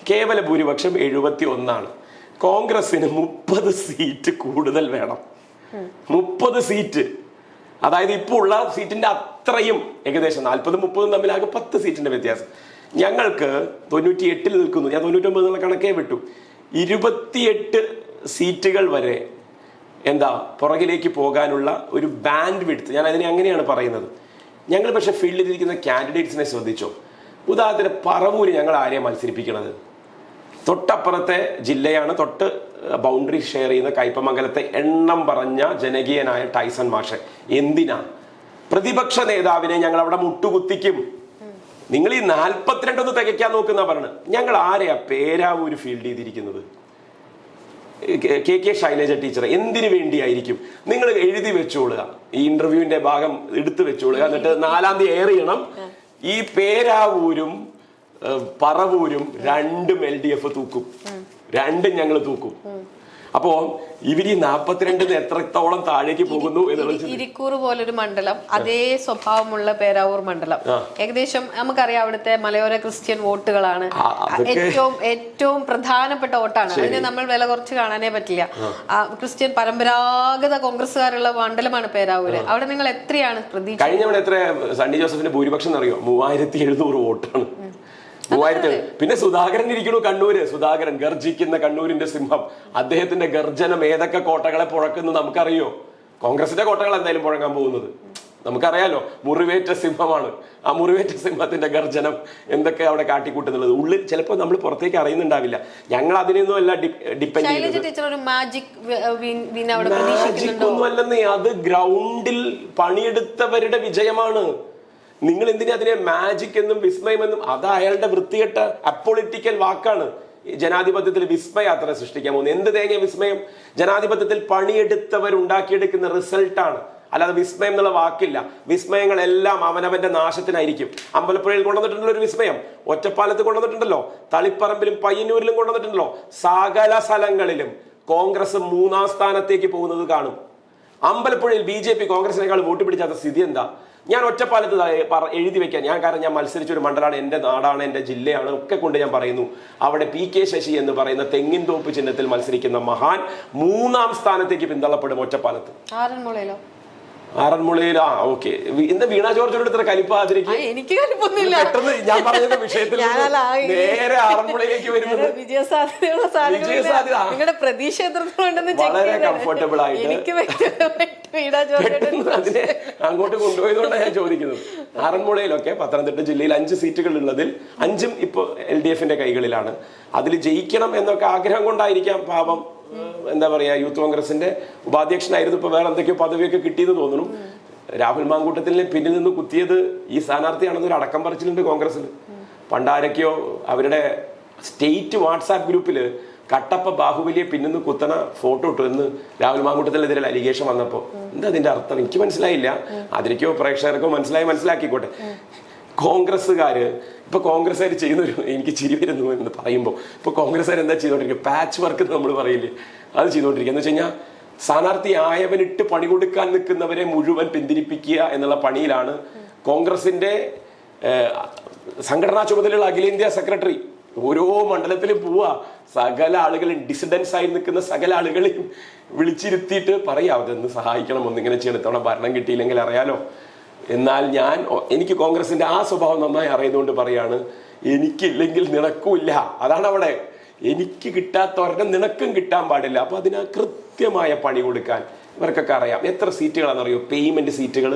കേവല ഭൂരിപക്ഷം 71. കോൺഗ്രസിന് 30 സീറ്റ് കൂടുതൽ വേണം. 30 സീറ്റ്, അതായത് ഇപ്പോൾ ഉള്ള സീറ്റിന്റെ അത്രയും, ഏകദേശം 40-30 തമ്മിലാകെ 10 സീറ്റിന്റെ വ്യത്യാസം. ഞങ്ങൾക്ക് 98 നിൽക്കുന്നു. ഞാൻ 99 എന്നുള്ള കണക്കേ വിട്ടു. 28 സീറ്റുകൾ വരെ പുറകിലേക്ക് പോകാനുള്ള ഒരു ബാൻഡ് വിഡ്ത്ത്, ഞാൻ അതിനെ അങ്ങനെയാണ് പറയുന്നത്. ഞങ്ങൾ പക്ഷെ ഫീൽഡിൽ ഇരിക്കുന്ന കാൻഡിഡേറ്റ്സിനെ ശ്രദ്ധിച്ചോ? ഉദാഹരണത്തിന് പറവൂര് ഞങ്ങൾ ആരെയാണ് മത്സരിപ്പിക്കുന്നത്? തൊട്ടപ്പുറത്തെ ജില്ലയാണ്, തൊട്ട് ബൗണ്ടറി ഷെയർ ചെയ്യുന്ന കയ്പമംഗലത്തെ എണ്ണം പറഞ്ഞ ജനകീയനായ ടൈസൺ മാഷെ. എന്തിനാ? പ്രതിപക്ഷ നേതാവിനെ ഞങ്ങൾ അവിടെ മുട്ടുകുത്തിക്കും. നിങ്ങൾ ഈ 42 തികയ്ക്കാൻ നോക്കുന്ന പറഞ്ഞു. ഞങ്ങൾ ആരെയാ പേരാവൂര് ഫീൽഡ് ചെയ്തിരിക്കുന്നത്? KK Shailaja teacher. എന്തിനു വേണ്ടിയായിരിക്കും? നിങ്ങൾ എഴുതി വെച്ചോളുക, ഈ ഇന്റർവ്യൂവിന്റെ ഭാഗം എടുത്തു വെച്ചോളുക. എന്നിട്ട് 4-ാം തീയതി എയർ ചെയ്യണം. ഈ പേരാവൂരും പറവൂരും 2 LDF തൂക്കും, 2 ഞങ്ങൾ തൂക്കും. അപ്പോ ഇവര് 42 എത്രത്തോളം താഴേക്ക് പോകുന്നു എന്നുള്ളത്. ഇരിക്കൂർ പോലൊരു മണ്ഡലം, അതേ സ്വഭാവമുള്ള പേരാവൂർ മണ്ഡലം, ഏകദേശം നമുക്കറിയാം അവിടുത്തെ മലയോര ക്രിസ്ത്യൻ വോട്ടുകളാണ് ഏറ്റവും പ്രധാനപ്പെട്ട വോട്ടാണ്. അതിന് നമ്മൾ വില കുറച്ച് കാണാനേ പറ്റില്ല. ക്രിസ്ത്യൻ പരമ്പരാഗത കോൺഗ്രസ്സുകാരുള്ള മണ്ഡലമാണ് പേരാവൂര്. അവിടെ നിങ്ങൾ എത്രയാണ് പ്രതീക്ഷ? കഴിഞ്ഞ എത്ര സണ്ണി ജോസഫിന്റെ ഭൂരിപക്ഷം അറിയോ? 3700 വോട്ടാണ്. 3000. പിന്നെ സുധാകരൻ ഇരിക്കണു കണ്ണൂര്. സുധാകരൻ, ഗർജിക്കുന്ന കണ്ണൂരിന്റെ സിംഹം. അദ്ദേഹത്തിന്റെ ഗർജനം ഏതൊക്കെ കോട്ടകളെ പുഴക്കുന്നു നമുക്കറിയോ? കോൺഗ്രസിന്റെ കോട്ടകൾ എന്തായാലും പുഴങ്ങാൻ പോകുന്നത് നമുക്കറിയാലോ. മുറിവേറ്റ സിംഹമാണ്. ആ മുറിവേറ്റ സിംഹത്തിന്റെ ഗർജനം എന്തൊക്കെ അവിടെ കാട്ടിക്കൂട്ടുന്നുള്ളത് ഉള്ളിൽ ചിലപ്പോൾ നമ്മൾ പുറത്തേക്ക് അറിയുന്നുണ്ടാവില്ല. ഞങ്ങൾ അതിനൊന്നും അല്ല ഡിപ്പെൻഡ് ചെയ്യുന്നത്. മാജിക്കൊന്നും അല്ലെന്നേ, അത് ഗ്രൗണ്ടിൽ പണിയെടുത്തവരുടെ വിജയമാണ്. നിങ്ങൾ എന്തിനാ അതിനെ മാജിക് എന്നും വിസ്മയം എന്നും? അത് അയാളുടെ വൃത്തികെട്ട അപ്പൊളിറ്റിക്കൽ വാക്കാണ്. ജനാധിപത്യത്തിൽ വിസ്മയം അത്ര സൃഷ്ടിക്കാൻ പോകുന്നത് എന്ത് തേങ്ങ വിസ്മയം? ജനാധിപത്യത്തിൽ പണിയെടുത്തവർ ഉണ്ടാക്കിയെടുക്കുന്ന റിസൾട്ടാണ്. അല്ലാതെ വിസ്മയം എന്നുള്ള വാക്കില്ല. വിസ്മയങ്ങളെല്ലാം അവനവന്റെ നാശത്തിനായിരിക്കും. അമ്പലപ്പുഴയിൽ കൊണ്ടുവന്നിട്ടുണ്ടല്ലോ ഒരു വിസ്മയം, ഒറ്റപ്പാലത്ത് കൊണ്ടുവന്നിട്ടുണ്ടല്ലോ, തളിപ്പറമ്പിലും പയ്യന്നൂരിലും കൊണ്ടുവന്നിട്ടുണ്ടല്ലോ. സകല സ്ഥലങ്ങളിലും കോൺഗ്രസ് 3-ാം സ്ഥാനത്തേക്ക് പോകുന്നത് കാണും. അമ്പലപ്പുഴയിൽ BJP കോൺഗ്രസിനേക്കാൾ വോട്ട് പിടിച്ചാത്ത സ്ഥിതി എന്താ? ഞാൻ ഒറ്റപ്പാലത്ത് എഴുതി വെക്കാൻ കാരണം ഞാൻ മത്സരിച്ച ഒരു മണ്ഡലമാണ്, എൻ്റെ നാടാണ്, എൻ്റെ ജില്ലയാണ് ഒക്കെ കൊണ്ട് ഞാൻ പറയുന്നു. അവിടെ PK ശശി എന്ന് പറയുന്ന തെങ്ങിൻതോപ്പ് ചിഹ്നത്തിൽ മത്സരിക്കുന്ന മഹാൻ 3-ാം സ്ഥാനത്തേക്ക് പിന്തള്ളപ്പെടും ഒറ്റപ്പാലത്ത്. ആറന്മുളയിൽ ഓക്കെ. എന്താ വീണ ജോർജിനോട് ഇത്ര കലിപ്പാതിരിക്കും? എനിക്ക് കലിപ്പൊന്നുമില്ല. പെട്ടെന്ന് ഞാൻ പറഞ്ഞ വിഷയത്തിൽ നേരെ ആറന്മുളയിലേക്ക് വരുന്നത് നിങ്ങളുടെ പ്രതീക്ഷ വളരെ കംഫർട്ടബിൾ ആയിട്ട് അതിനെ അങ്ങോട്ട് കൊണ്ടുപോയതുകൊണ്ടാണ് ഞാൻ ചോദിക്കുന്നത്. ആറന്മുളയിലൊക്കെ പത്തനംതിട്ട ജില്ലയിൽ 5 സീറ്റുകൾ ഉള്ളതിൽ 5ഉം ഇപ്പൊ LDFന്റെ കൈകളിലാണ്. അതിൽ ജയിക്കണം എന്നൊക്കെ ആഗ്രഹം കൊണ്ടായിരിക്കാം പാപം എന്താ പറയാ യൂത്ത് കോൺഗ്രസിന്റെ ഉപാധ്യക്ഷനായിരുന്നു, ഇപ്പൊ വേറെ എന്തൊക്കെയോ പദവിയൊക്കെ കിട്ടിയെന്ന് തോന്നുന്നു. രാഹുൽ മാങ്കൂട്ടത്തിലിനെ പിന്നിൽ നിന്ന് കുത്തിയത് ഈ സ്ഥാനാർത്ഥിയാണെന്നൊരു അടക്കം പറച്ചിലുണ്ട് കോൺഗ്രസിൽ. പണ്ടാരൊക്കെയോ അവരുടെ സ്റ്റേറ്റ് വാട്സാപ്പ് ഗ്രൂപ്പില് കട്ടപ്പ ബാഹുബലിയെ പിന്നിന്ന് കുത്തണ ഫോട്ടോ ഇട്ടു എന്ന് രാഹുൽ മാങ്കൂട്ടത്തിനെതിരെ അലിഗേഷൻ വന്നപ്പോ. എന്താ അതിന്റെ അർത്ഥം എനിക്ക് മനസ്സിലായില്ല. അതിലേക്കോ പ്രേക്ഷകർക്കോ മനസ്സിലാക്കിക്കോട്ടെ. കോൺഗ്രസ്സുകാര് ഇപ്പൊ കോൺഗ്രസ്സുകാർ ചെയ്യുന്നൊരു എനിക്ക് ചിരി വരുന്നു എന്ന് പറയുമ്പോൾ ഇപ്പൊ കോൺഗ്രസ്സുകാർ എന്താ ചെയ്തോണ്ടിരിക്കുക? പാച്ച് വർക്ക് നമ്മൾ പറയില്ലേ, അത് ചെയ്തോണ്ടിരിക്കുക. എന്ന് വെച്ച് കഴിഞ്ഞാൽ സ്ഥാനാർത്ഥി ആയവനിട്ട് പണി കൊടുക്കാൻ നിൽക്കുന്നവരെ മുഴുവൻ പിന്തിരിപ്പിക്കുക എന്നുള്ള പണിയിലാണ് കോൺഗ്രസിന്റെ സംഘടനാ ചുമതലയുള്ള അഖിലേന്ത്യാ സെക്രട്ടറി. ഓരോ മണ്ഡലത്തിലും പോവാ, സകല ആളുകളും ഡിസിഡൻസ് ആയി നിൽക്കുന്ന സകല ആളുകളെയും വിളിച്ചിരുത്തിയിട്ട് പറയാം അതൊന്ന് സഹായിക്കണം, ഒന്നിങ്ങനെ ചെയ്യണം, ഇത്തവണ ഭരണം കിട്ടിയില്ലെങ്കിൽ അറിയാലോ. എന്നാൽ എനിക്ക് കോൺഗ്രസിന്റെ ആ സ്വഭാവം നന്നായി അറിയുന്നതുകൊണ്ട് പറയാണ്, എനിക്കില്ലെങ്കിൽ നിനക്കുമില്ല. അതാണ് അവിടെ. എനിക്ക് കിട്ടാത്തവരുടെ നിനക്കും കിട്ടാൻ പാടില്ല. അപ്പൊ അതിന് കൃത്യമായ പണി കൊടുക്കാൻ ഇവർക്കൊക്കെ അറിയാം. എത്ര സീറ്റുകളാണെന്നറിയോ? പേയ്മെന്റ് സീറ്റുകൾ.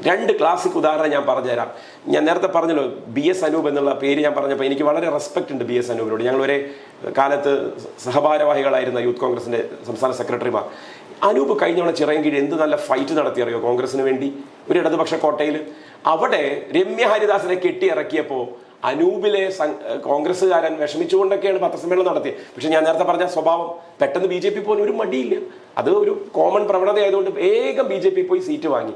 2 ക്ലാസിക് ഉദാഹരണം ഞാൻ പറഞ്ഞുതരാം. ഞാൻ നേരത്തെ പറഞ്ഞല്ലോ BS അനൂപ് എന്നുള്ള പേര് ഞാൻ പറഞ്ഞപ്പോൾ എനിക്ക് വളരെ റെസ്പെക്ട് ഉണ്ട് BS അനൂപിനോട്. ഞങ്ങൾ ഒരേ കാലത്ത് സഹഭാരവാഹികളായിരുന്ന യൂത്ത് കോൺഗ്രസിന്റെ സംസ്ഥാന സെക്രട്ടറിമാർ. അനൂപ് കഴിഞ്ഞവണ ചിറയൻകീഴ് എന്ത് നല്ല ഫൈറ്റ് നടത്തിയറിയോ കോൺഗ്രസിന് വേണ്ടി ഒരു ഇടതുപക്ഷ കോട്ടയിൽ. അവിടെ രമ്യ ഹരിദാസിനെ കെട്ടിയിറക്കിയപ്പോൾ അനൂപിലെ കോൺഗ്രസ്സുകാരൻ വിഷമിച്ചുകൊണ്ടൊക്കെയാണ് പത്രസമ്മേളനം നടത്തിയത്. പക്ഷെ ഞാൻ നേരത്തെ പറഞ്ഞ സ്വഭാവം പെട്ടെന്ന് BJP പോകാൻ ഒരു മടിയില്ല. അത് ഒരു കോമൺ പ്രവണത ആയതുകൊണ്ട് വേഗം BJP പോയി സീറ്റ് വാങ്ങി.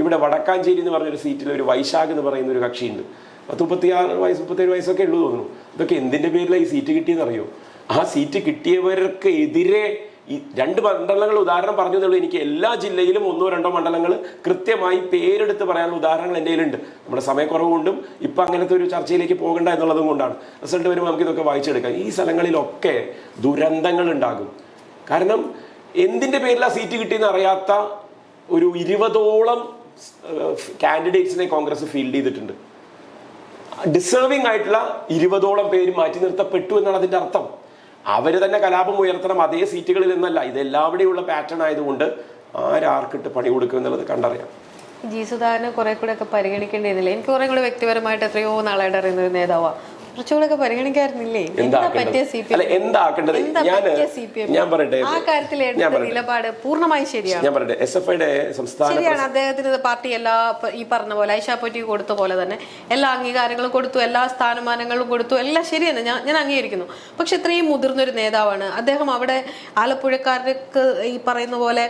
ഇവിടെ വടക്കാഞ്ചേരി എന്ന് പറഞ്ഞൊരു സീറ്റിൽ ഒരു വൈശാഖ് എന്ന് പറയുന്ന ഒരു കക്ഷിയുണ്ട്. 36 വയസ്സ് 37 വയസ്സൊക്കെ ഉള്ളൂ തോന്നുന്നു. ഇതൊക്കെ എന്തിന്റെ പേരിലാണ് ഈ സീറ്റ് കിട്ടിയെന്നറിയോ? ആ സീറ്റ് കിട്ടിയവർക്ക് എതിരെ ഈ 2 മണ്ഡലങ്ങൾ ഉദാഹരണം പറഞ്ഞതേ. എനിക്ക് എല്ലാ ജില്ലയിലും 1-2 മണ്ഡലങ്ങൾ കൃത്യമായി പേരെടുത്ത് പറയാനുള്ള ഉദാഹരണങ്ങൾ എൻ്റെ കയ്യിലുണ്ട്. നമ്മുടെ സമയക്കുറവുകൊണ്ടും ഇപ്പം അങ്ങനത്തെ ഒരു ചർച്ചയിലേക്ക് പോകണ്ട എന്നുള്ളതും കൊണ്ടാണ്. റിസൾട്ട് വരുമ്പോൾ നമുക്കിതൊക്കെ വായിച്ചെടുക്കാം. ഈ സ്ഥലങ്ങളിലൊക്കെ ദുരന്തങ്ങൾ ഉണ്ടാകും. കാരണം എന്തിൻ്റെ പേരിലാണ് സീറ്റ് കിട്ടിയെന്ന് അറിയാത്ത ഒരു 20ഓളം കാൻഡിഡേറ്റ്സിനെ കോൺഗ്രസ് ഫീൽഡ് ചെയ്തിട്ടുണ്ട്. ഡിസേർവിംഗ് ആയിട്ടുള്ള 20ഓളം പേര് മാറ്റി നിർത്തപ്പെട്ടു എന്നാണ് അതിൻ്റെ അർത്ഥം. അവര് തന്നെ കലാപം ഉയർത്തണം അതേ സീറ്റുകളിൽ എന്നല്ല. ഇത് എല്ലാവിടെയുള്ള പാറ്റേൺ ആയതുകൊണ്ട് ആർക്കിട്ട് പണി കൊടുക്കും എന്നുള്ളത് കണ്ടറിയാം. ജി സുധാകരനെ കുറെ കൂടെ ഒക്കെ പരിഗണിക്കേണ്ടതില്ല. എനിക്ക് കുറെ കൂടെ വ്യക്തിപരമായിട്ട് എത്രയോ നാളായിട്ട് അറിയുന്ന ഒരു നേതാവാ. കുറച്ചുകൂടെ പരിഗണിക്കാറില്ലേ? എന്താക്കേണ്ടത് ഞാൻ പറയട്ടെ. ആ കാര്യത്തിൽ നിലപാട് പൂർണ്ണമായും ശരിയാണ്. ഞാൻ പറയട്ടെ, SFIയുടെ സംസ്ഥാന ശരിയാണ്. അദ്ദേഹത്തിന് പാർട്ടി എല്ലാ ഈ പറഞ്ഞ പോലെ ഐഷ പോറ്റി കൊടുത്ത പോലെ തന്നെ എല്ലാ അംഗീകാരങ്ങളും കൊടുത്തു, എല്ലാ സ്ഥാനമാനങ്ങളും കൊടുത്തു, എല്ലാം ശരിയാണ്, ഞാൻ അംഗീകരിക്കുന്നു. പക്ഷെ ഇത്രയും മുതിർന്നൊരു നേതാവാണ് അദ്ദേഹം. അവിടെ ആലപ്പുഴക്കാർക്ക് ഈ പറയുന്ന പോലെ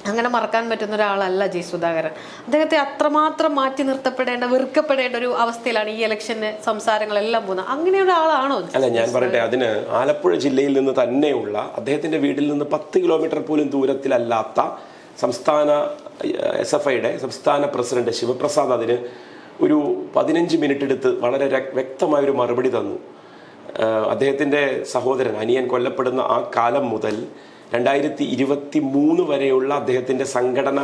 അങ്ങനെ മറക്കാൻ പറ്റുന്ന ഒരാളല്ല ജി സുധാകരൻ. അദ്ദേഹത്തെ അത്രമാത്രം മാറ്റി നിർത്തപ്പെടേണ്ട, വെറുക്കപ്പെടേണ്ട ഒരു അവസ്ഥയിലാണ് ഈ ഇലക്ഷന് സംസാരങ്ങളെല്ലാം പോകുന്നത്. അങ്ങനെ ഒരാളാണോ? അല്ല, ഞാൻ പറയട്ടെ, അതിന് ആലപ്പുഴ ജില്ലയിൽ നിന്ന് തന്നെയുള്ള അദ്ദേഹത്തിന്റെ വീട്ടിൽ നിന്ന് 10 കിലോമീറ്റർ പോലും ദൂരത്തിലല്ലാത്ത സംസ്ഥാന SFIയുടെ സംസ്ഥാന പ്രസിഡന്റ് ശിവപ്രസാദ് അതിന് ഒരു 15 മിനിറ്റ് എടുത്ത് വളരെ വ്യക്തമായൊരു മറുപടി തന്നു. അദ്ദേഹത്തിന്റെ സഹോദരൻ അനിയൻ കൊല്ലപ്പെടുന്ന ആ കാലം മുതൽ 2023 വരെയുള്ള അദ്ദേഹത്തിൻ്റെ സംഘടന,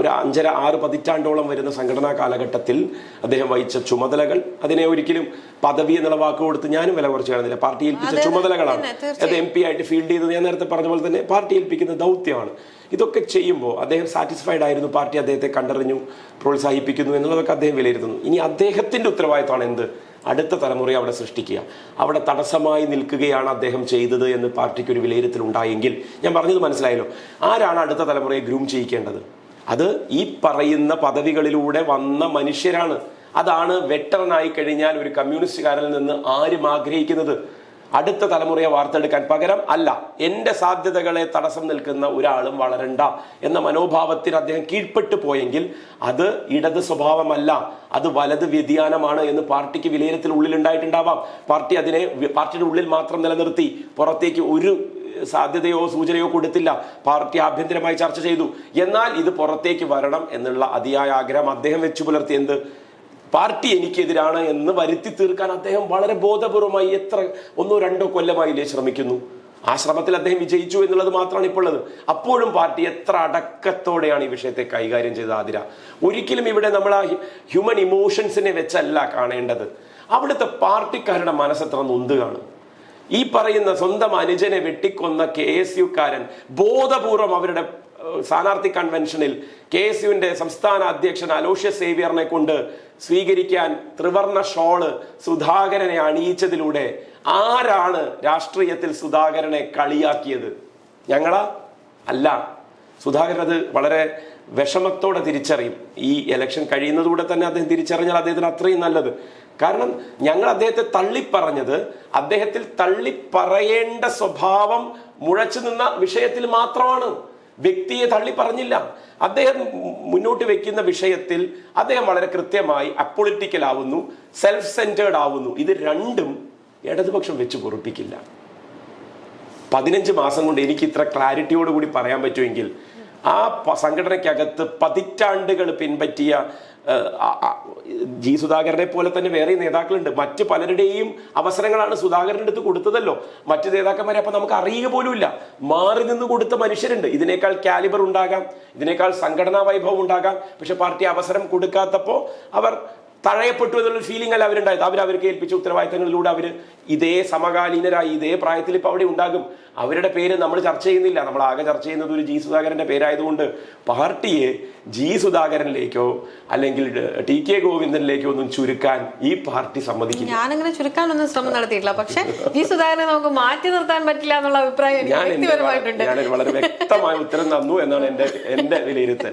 ഒരു 5-6 പതിറ്റാണ്ടോളം വരുന്ന സംഘടനാ കാലഘട്ടത്തിൽ അദ്ദേഹം വഹിച്ച ചുമതലകൾ, അതിനെ ഒരിക്കലും പദവി എന്നുള്ള വാക്ക് കൊടുത്ത് ഞാനും വില കുറച്ച് കാണുന്നില്ല. പാർട്ടി ഏൽപ്പിച്ച ചുമതലകളാണ്. അത് MP ആയിട്ട് ഫീൽഡ് ചെയ്തത് ഞാൻ നേരത്തെ പറഞ്ഞ പോലെ തന്നെ പാർട്ടി ഏൽപ്പിക്കുന്ന ദൗത്യമാണ്. ഇതൊക്കെ ചെയ്യുമ്പോൾ അദ്ദേഹം സാറ്റിസ്ഫൈഡ് ആയിരുന്നു. പാർട്ടി അദ്ദേഹത്തെ കണ്ടറിഞ്ഞു, പ്രോത്സാഹിപ്പിക്കുന്നു എന്നുള്ളതൊക്കെ അദ്ദേഹം വിലയിരുത്തുന്നു. ഇനി അദ്ദേഹത്തിൻ്റെ ഉത്തരവാദിത്തമാണ് എന്ത്? അടുത്ത തലമുറയെ അവിടെ സൃഷ്ടിക്കുക. അവിടെ തടസ്സമായി നിൽക്കുകയാണ് അദ്ദേഹം ചെയ്തത് എന്ന് പാർട്ടിക്ക് ഒരു വിലയിരുത്തൽ ഉണ്ടായെങ്കിൽ, ഞാൻ പറഞ്ഞത് മനസ്സിലായല്ലോ. ആരാണ് അടുത്ത തലമുറയെ ഗ്രൂം ചെയ്യിക്കേണ്ടത്? അത് ഈ പറയുന്ന പദവികളിലൂടെ വന്ന മനുഷ്യരാണ്. അതാണ് വെറ്ററനായി കഴിഞ്ഞാൽ ഒരു കമ്മ്യൂണിസ്റ്റുകാരിൽ നിന്ന് ആരും ആഗ്രഹിക്കുന്നത്. അടുത്ത തലമുറയെ വാർത്തെടുക്കാൻ. പകരം അല്ല, എൻ്റെ സാധ്യതകളെ തടസ്സം നിൽക്കുന്ന ഒരാളും വളരണ്ട എന്ന മനോഭാവത്തിൽ അദ്ദേഹം കീഴ്പ്പെട്ടു പോയെങ്കിൽ അത് ഇടത് സ്വഭാവമല്ല, അത് വലത് വ്യതിയാനമാണ് എന്ന് പാർട്ടിക്ക് വിലയിരുത്തൽ ഉള്ളിലുണ്ടായിട്ടുണ്ടാവാം. പാർട്ടി അതിനെ പാർട്ടിയുടെ ഉള്ളിൽ മാത്രം നിലനിർത്തി, പുറത്തേക്ക് ഒരു സാധ്യതയോ സൂചനയോ കൊടുത്തില്ല. പാർട്ടി ആഭ്യന്തരമായി ചർച്ച ചെയ്തു. എന്നാൽ ഇത് പുറത്തേക്ക് വരണം എന്നുള്ള അതിയായ ആഗ്രഹം അദ്ദേഹം വെച്ചു പുലർത്തി. എന്ത്? പാർട്ടി എനിക്കെതിരാണ് എന്ന് വരുത്തി തീർക്കാൻ അദ്ദേഹം വളരെ ബോധപൂർവമായി എത്ര 1-2 കൊല്ലമായില്ലേ ശ്രമിക്കുന്നു. ആ ശ്രമത്തിൽ അദ്ദേഹം വിജയിച്ചു എന്നുള്ളത് മാത്രമാണ് ഇപ്പോൾ ഉള്ളത്. അപ്പോഴും പാർട്ടി എത്ര അടക്കത്തോടെയാണ് ഈ വിഷയത്തെ കൈകാര്യം ചെയ്തത് ആതിര. ഒരിക്കലും ഇവിടെ നമ്മൾ ആ ഹ്യൂമൻ ഇമോഷൻസിനെ വെച്ചല്ല കാണേണ്ടത്. അവിടുത്തെ പാർട്ടിക്കാരുടെ മനസ്സെത്ര നൊന്തുകയാണ്. ഈ പറയുന്ന സ്വന്തം അനുജനെ വെട്ടിക്കൊന്ന KSUക്കാരൻ ബോധപൂർവം അവരുടെ സ്ഥാനാർത്ഥി കൺവെൻഷനിൽ KSUവിന്റെ സംസ്ഥാന അധ്യക്ഷൻ അലോഷ്യസ് സേവ്യറിനെ കൊണ്ട് സ്വീകരിക്കാൻ ത്രിവർണ ഷോള് സുധാകരനെ അണിയിച്ചതിലൂടെ ആരാണ് രാഷ്ട്രീയത്തിൽ സുധാകരനെ കളിയാക്കിയത്? ഞങ്ങളാ? അല്ല. സുധാകരൻ അത് വളരെ വിഷമത്തോടെ തിരിച്ചറിയും. ഈ ഇലക്ഷൻ കഴിയുന്നതൂടെ തന്നെ അദ്ദേഹം തിരിച്ചറിഞ്ഞാൽ അദ്ദേഹത്തിന് അത്രയും നല്ലത്. കാരണം ഞങ്ങൾ അദ്ദേഹത്തെ തള്ളിപ്പറഞ്ഞത് അദ്ദേഹത്തിൽ തള്ളിപ്പറയേണ്ട സ്വഭാവം മുഴച്ചു നിന്ന വിഷയത്തിൽ മാത്രമാണ്. വ്യക്തിയെ തള്ളി പറഞ്ഞില്ല. അദ്ദേഹം മുന്നോട്ട് വെക്കുന്ന വിഷയത്തിൽ അദ്ദേഹം വളരെ കൃത്യമായി അപ്പൊളിറ്റിക്കൽ ആവുന്നു, സെൽഫ് സെന്റേർഡ് ആവുന്നു. ഇത് രണ്ടും ഇടതുപക്ഷം വെച്ച് പൊറുപ്പിക്കില്ല. 15 മാസം കൊണ്ട് എനിക്ക് ഇത്ര ക്ലാരിറ്റിയോടുകൂടി പറയാൻ പറ്റുമെങ്കിൽ ആ സംഘടനയ്ക്കകത്ത് പതിറ്റാണ്ടുകൾ പിൻപറ്റിയ സുധാകരനെ പോലെ തന്നെ വേറെ നേതാക്കളുണ്ട്. മറ്റ് പലരുടെയും അവസരങ്ങളാണ് സുധാകരൻ്റെ അടുത്ത് കൊടുത്തതല്ലോ. മറ്റ് നേതാക്കന്മാരെ അപ്പൊ നമുക്ക് അറിയുക പോലുമില്ല. മാറി നിന്ന് കൊടുത്ത മനുഷ്യരുണ്ട്. ഇതിനേക്കാൾ കാലിബർ ഉണ്ടാകാം, ഇതിനേക്കാൾ സംഘടനാ വൈഭവം ഉണ്ടാകാം. പക്ഷെ പാർട്ടി അവസരം കൊടുക്കാത്തപ്പോൾ അവർ തഴയപ്പെട്ടു എന്നുള്ളൊരു ഫീലിംഗ് അല്ല അവരുണ്ടായത്. അവർക്ക് ഏൽപ്പിച്ച ഉത്തരവാദിത്തങ്ങളിലൂടെ അവർ ഇതേ സമകാലീനരായി ഇതേ പ്രായത്തിൽ ഇപ്പൊ അവിടെ ഉണ്ടാകും. അവരുടെ പേര് നമ്മൾ ചർച്ച ചെയ്യുന്നില്ല. നമ്മൾ ആകെ ചർച്ച ചെയ്യുന്നത് ഒരു സുധാകരന്റെ പേരായതുകൊണ്ട് പാർട്ടിയെ സുധാകരനിലേക്കോ അല്ലെങ്കിൽ TK ഗോവിന്ദനിലേക്കോ ഒന്നും ചുരുക്കാൻ ഈ പാർട്ടി സമ്മതിക്കില്ല. ഞാനങ്ങനെ ചുരുക്കാനൊന്നും ശ്രമം നടത്തിയിട്ടില്ല. പക്ഷെ സുധാകരനെ നമുക്ക് മാറ്റി നിർത്താൻ പറ്റില്ല എന്നുള്ള അഭിപ്രായം ഞാൻ വളരെ വ്യക്തമായ ഉത്തരം തന്നു എന്നാണ് എന്റെ വിലയിരുത്തൽ.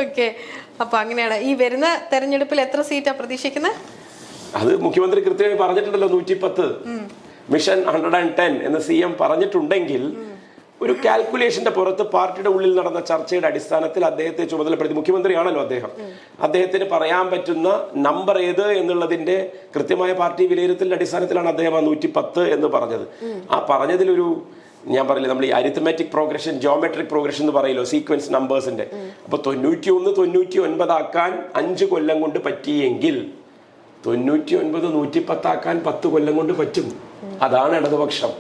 ഓക്കെ, അപ്പൊ അങ്ങനെയാണ്. ഈ വരുന്ന തെരഞ്ഞെടുപ്പിൽ എത്ര സീറ്റാ പ്രതീക്ഷിക്കുന്നത്? അത് മുഖ്യമന്ത്രി കൃത്യമായി പറഞ്ഞിട്ടുണ്ടല്ലോ. 110, മിഷൻ 110 എന്ന് CM പറഞ്ഞിട്ടുണ്ടെങ്കിൽ ഒരു കാൽക്കുലേഷന്റെ പുറത്ത് പാർട്ടിയുടെ ഉള്ളിൽ നടന്ന ചർച്ചയുടെ അടിസ്ഥാനത്തിൽ അദ്ദേഹത്തെ ചുമതലപ്പെടുത്തി, മുഖ്യമന്ത്രിയാണല്ലോ അദ്ദേഹത്തിന് പറയാൻ പറ്റുന്ന നമ്പർ ഏത് എന്നുള്ളതിന്റെ കൃത്യമായ പാർട്ടി വിലയിരുത്തലിന്റെ അടിസ്ഥാനത്തിലാണ് അദ്ദേഹം ആ 110 എന്ന് പറഞ്ഞത്. ആ പറഞ്ഞതിലൊരു ഞാൻ പറയില്ല, നമ്മൾ ഈ അരിത്മെറ്റിക് പ്രോഗ്രഷൻ, ജോമെട്രിക് പ്രോഗ്രഷൻ എന്ന് പറയല്ലോ, സീക്വൻസ് നമ്പേഴ്സിന്റെ. അപ്പൊ 91 99 ആക്കാൻ 5 കൊല്ലം കൊണ്ട് പറ്റിയെങ്കിൽ 99 110 ആക്കാൻ 10 കൊല്ലം കൊണ്ട് പറ്റും. അതാണ് ഇടതുപക്ഷം.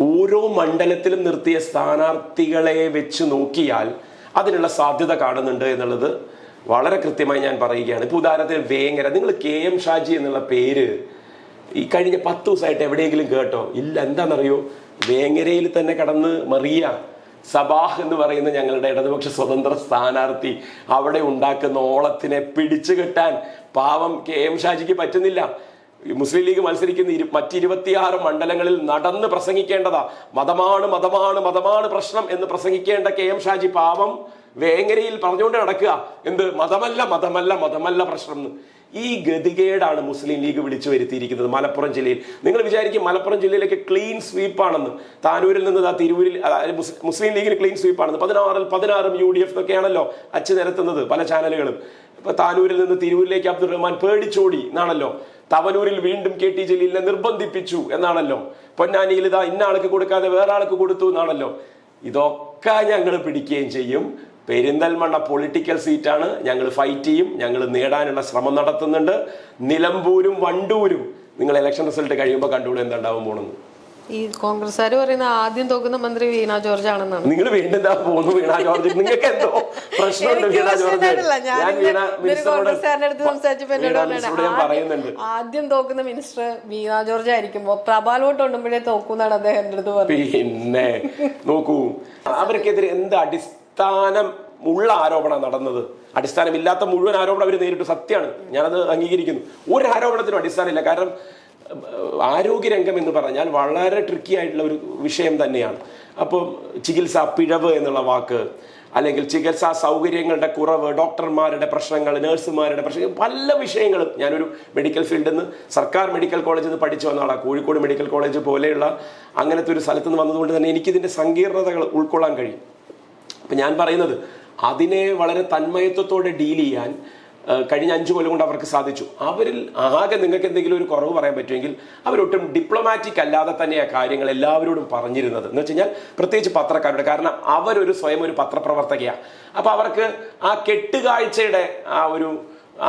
ഓരോ മണ്ഡലത്തിലും നിർത്തിയ സ്ഥാനാർത്ഥികളെ വെച്ച് നോക്കിയാൽ അതിനുള്ള സാധ്യത കാണുന്നുണ്ട് എന്നുള്ളത് വളരെ കൃത്യമായി ഞാൻ പറയുകയാണ്. ഇപ്പൊ ഉദാഹരണത്തിന് വേങ്ങര, നിങ്ങൾ KM ഷാജി എന്നുള്ള പേര് ഈ കഴിഞ്ഞ 10 ദിവസമായിട്ട് എവിടെയെങ്കിലും കേട്ടോ? ഇല്ല. എന്താണെന്നറിയോ? വേങ്ങരയിൽ തന്നെ കടന്ന് മറിയ സബാഹ് എന്ന് പറയുന്ന ഞങ്ങളുടെ ഇടതുപക്ഷ സ്വതന്ത്ര സ്ഥാനാർത്ഥി അവിടെ ഉണ്ടാക്കുന്ന ഓളത്തിനെ പിടിച്ചു കെട്ടാൻ പാവം KM ഷാജിക്ക് പറ്റുന്നില്ല. മുസ്ലിം ലീഗ് മത്സരിക്കുന്ന മറ്റ് 26 മണ്ഡലങ്ങളിൽ നടന്ന് പ്രസംഗിക്കേണ്ടതാ. മതമാണ് മതമാണ് മതമാണ് പ്രശ്നം എന്ന് പ്രസംഗിക്കേണ്ട KM ഷാജി പാവം വേങ്ങരയിൽ പറഞ്ഞുകൊണ്ട് നടക്കുക. എന്ത്? മതമല്ല മതമല്ല മതമല്ല പ്രശ്നം എന്ന്. ഈ ഗതികേടാണ് മുസ്ലിം ലീഗ് വിളിച്ചു വരുത്തിയിരിക്കുന്നത് മലപ്പുറം ജില്ലയിൽ. നിങ്ങൾ വിചാരിക്കും മലപ്പുറം ജില്ലയിലേക്ക് ക്ലീൻ സ്വീപ്പാണെന്ന്. താനൂരിൽ നിന്ന് തിരൂരിൽ മുസ്ലിം ലീഗിന് ക്ലീൻ സ്വീപ്പാണെന്ന്. 16 UDF എന്നൊക്കെയാണല്ലോ അച്ചു നിരത്തുന്നത് പല ചാനലുകളും. ഇപ്പൊ താനൂരിൽ നിന്ന് തിരൂരിലേക്ക് അബ്ദുറഹ്മാൻ പേടിച്ചോടി എന്നാണല്ലോ. തവനൂരിൽ വീണ്ടും KT ജലീലിനെ നിർബന്ധിപ്പിച്ചു എന്നാണല്ലോ. പൊന്നാനിയിൽ ഇതാ ഇന്ന ആൾക്ക് കൊടുക്കാതെ വേറെ ആൾക്ക് കൊടുത്തു എന്നാണല്ലോ. ഇതൊക്കെ ഞങ്ങൾ പിടിക്കുകയും ചെയ്യും. പെരിന്തൽമണ്ണ പൊളിറ്റിക്കൽ സീറ്റാണ്, ഞങ്ങൾ ഫൈറ്റ് ചെയ്യും, ഞങ്ങൾ നേടാനുള്ള ശ്രമം നടത്തുന്നുണ്ട്. നിലമ്പൂരും വണ്ടൂരും നിങ്ങൾ ഇലക്ഷൻ റിസൾട്ട് കഴിയുമ്പോൾ കണ്ടുകൂടെ എന്തുണ്ടാവും പോണെന്ന്. ഈ കോൺഗ്രസ്സുകാർ പറയുന്ന ആദ്യം തോക്കുന്ന മന്ത്രി വീണ ജോർജ് ആണെന്നാണ്. നിങ്ങൾ വീണ്ടും പോകുന്നു വീണ ജോർജ്? നിങ്ങൾക്ക് എന്തോ പ്രശ്നമുണ്ട് വീണ ജോർജ്? ഞാൻ വീണ മിനിസ്റ്ററോട് പറയുന്നുണ്ട്, ആദ്യം തോക്കുന്ന മിനിസ്റ്റർ വീണ ജോർജ് ആയിരിക്കുമ്പോ പ്രബാൽ വോട്ട് ഉണ്ടുമ്പോഴേ തോക്കുന്നാണ് അദ്ദേഹം എന്റെ അടുത്ത് പറഞ്ഞത്. പിന്നെ നോക്കൂ, അവർക്കെതിരെ എന്ത് അടിസ്ഥാനം ഉള്ള ആരോപണം നടന്നത്? അടിസ്ഥാനമില്ലാത്ത മുഴുവൻ ആരോപണം അവർ നേരിട്ടു. സത്യമാണ്, ഞാനത് അംഗീകരിക്കുന്നു. ഒരു ആരോപണത്തിനും അടിസ്ഥാനമില്ല. കാരണം ആരോഗ്യരംഗം എന്ന് പറഞ്ഞാൽ വളരെ ട്രിക്കി ആയിട്ടുള്ള ഒരു വിഷയം തന്നെയാണ്. അപ്പം ചികിത്സാ പിഴവ് എന്നുള്ള വാക്ക്, അല്ലെങ്കിൽ ചികിത്സാ സൗകര്യങ്ങളുടെ കുറവ്, ഡോക്ടർമാരുടെ പ്രശ്നങ്ങൾ, നഴ്സുമാരുടെ പ്രശ്നങ്ങൾ, പല വിഷയങ്ങളും. ഞാനൊരു മെഡിക്കൽ ഫീൽഡിൽ നിന്ന്, സർക്കാർ മെഡിക്കൽ കോളേജിൽ നിന്ന് പഠിച്ചു വന്ന ആളാണ്. കോഴിക്കോട് മെഡിക്കൽ കോളേജ് പോലെയുള്ള അങ്ങനത്തെ ഒരു സ്ഥലത്ത് നിന്ന് വന്നതുകൊണ്ട് തന്നെ എനിക്കിതിൻ്റെ സങ്കീർണതകൾ ഉൾക്കൊള്ളാൻ കഴിയും. അപ്പം ഞാൻ പറയുന്നത്, അതിനെ വളരെ തന്മയത്വത്തോടെ ഡീൽ ചെയ്യാൻ കഴിഞ്ഞ 5 കൊല്ലം കൊണ്ട് അവർക്ക് സാധിച്ചു. അവരിൽ ആകെ നിങ്ങൾക്ക് എന്തെങ്കിലും ഒരു കുറവ് പറയാൻ പറ്റുമെങ്കിൽ അവരൊട്ടും ഡിപ്ലോമാറ്റിക് അല്ലാതെ തന്നെ ആ കാര്യങ്ങൾ എല്ലാവരോടും പറഞ്ഞിരുന്നത്. എന്ന് വെച്ച് കഴിഞ്ഞാൽ പ്രത്യേകിച്ച് പത്രക്കാരുടെ, കാരണം അവരൊരു സ്വയം ഒരു പത്രപ്രവർത്തകയാണ്. അപ്പോൾ അവർക്ക് ആ കെട്ടുകാഴ്ചയുടെ ആ ഒരു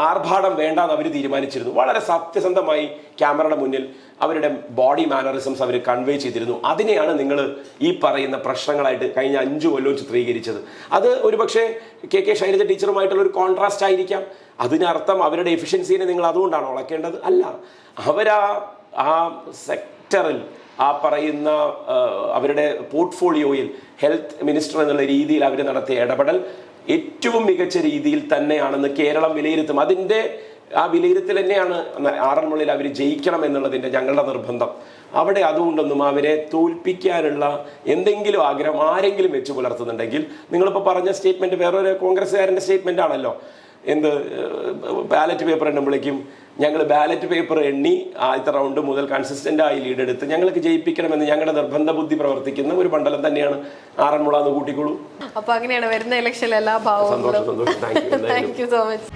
ആർഭാടം വേണ്ടാന്ന് അവർ തീരുമാനിച്ചിരുന്നു. വളരെ സത്യസന്ധമായി ക്യാമറയുടെ മുന്നിൽ അവരുടെ ബോഡി മാനറിസംസ് അവർ കൺവേ ചെയ്തിരുന്നു. അതിനെയാണ് നിങ്ങൾ ഈ പറയുന്ന പ്രശ്നങ്ങളായിട്ട് കഴിഞ്ഞ 5 കൊല്ലവും ചിത്രീകരിച്ചത്. അത് ഒരുപക്ഷെ കെ ശൈലജ ടീച്ചറുമായിട്ടുള്ള ഒരു കോൺട്രാസ്റ്റ് ആയിരിക്കാം. അതിനർത്ഥം അവരുടെ എഫിഷ്യൻസിനെ നിങ്ങൾ അതുകൊണ്ടാണ് ഉളക്കേണ്ടത്? അല്ല. അവരാ ആ സെക്ടറിൽ, ആ പറയുന്ന അവരുടെ പോർട്ട്ഫോളിയോയിൽ ഹെൽത്ത് മിനിസ്റ്റർ എന്നുള്ള രീതിയിൽ അവർ നടത്തിയ ഇടപെടൽ ഏറ്റവും മികച്ച രീതിയിൽ തന്നെയാണെന്ന് കേരളം വിലയിരുത്തും. അതിൻ്റെ ആ വിലയിരുത്തൽ തന്നെയാണ് ആറന്മുളയിൽ അവർ ജയിക്കണം എന്നുള്ളതിൻ്റെ ഞങ്ങളുടെ നിർബന്ധം. അവിടെ അതുകൊണ്ടൊന്നും അവരെ തോൽപ്പിക്കാനുള്ള എന്തെങ്കിലും ആഗ്രഹം ആരെങ്കിലും വെച്ച് പുലർത്തുന്നുണ്ടെങ്കിൽ, നിങ്ങളിപ്പോൾ പറഞ്ഞ സ്റ്റേറ്റ്മെൻറ്റ് വേറൊരു കോൺഗ്രസ്സുകാരൻ്റെ സ്റ്റേറ്റ്മെൻ്റ് ആണല്ലോ, എന്ത് ബാലറ്റ് പേപ്പർ എണ്ണുമ്പോഴേക്കും ഞങ്ങൾ ബാലറ്റ് പേപ്പർ എണ്ണി ആദ്യത്തെ റൗണ്ട് മുതൽ കൺസിസ്റ്റൻ്റായി ലീഡ് എടുത്ത് ഞങ്ങൾക്ക് ജയിപ്പിക്കണമെന്ന് ഞങ്ങളുടെ നിർബന്ധ ബുദ്ധി പ്രവർത്തിക്കുന്ന ഒരു മണ്ഡലം തന്നെയാണ് ആറന്മുള എന്ന് കൂട്ടിക്കോളൂ. അപ്പൊ അങ്ങനെയാണ് വരുന്ന ഇലക്ഷനിൽ എല്ലാ ഭാവങ്ങളും. സന്തോഷം. Thank you so much.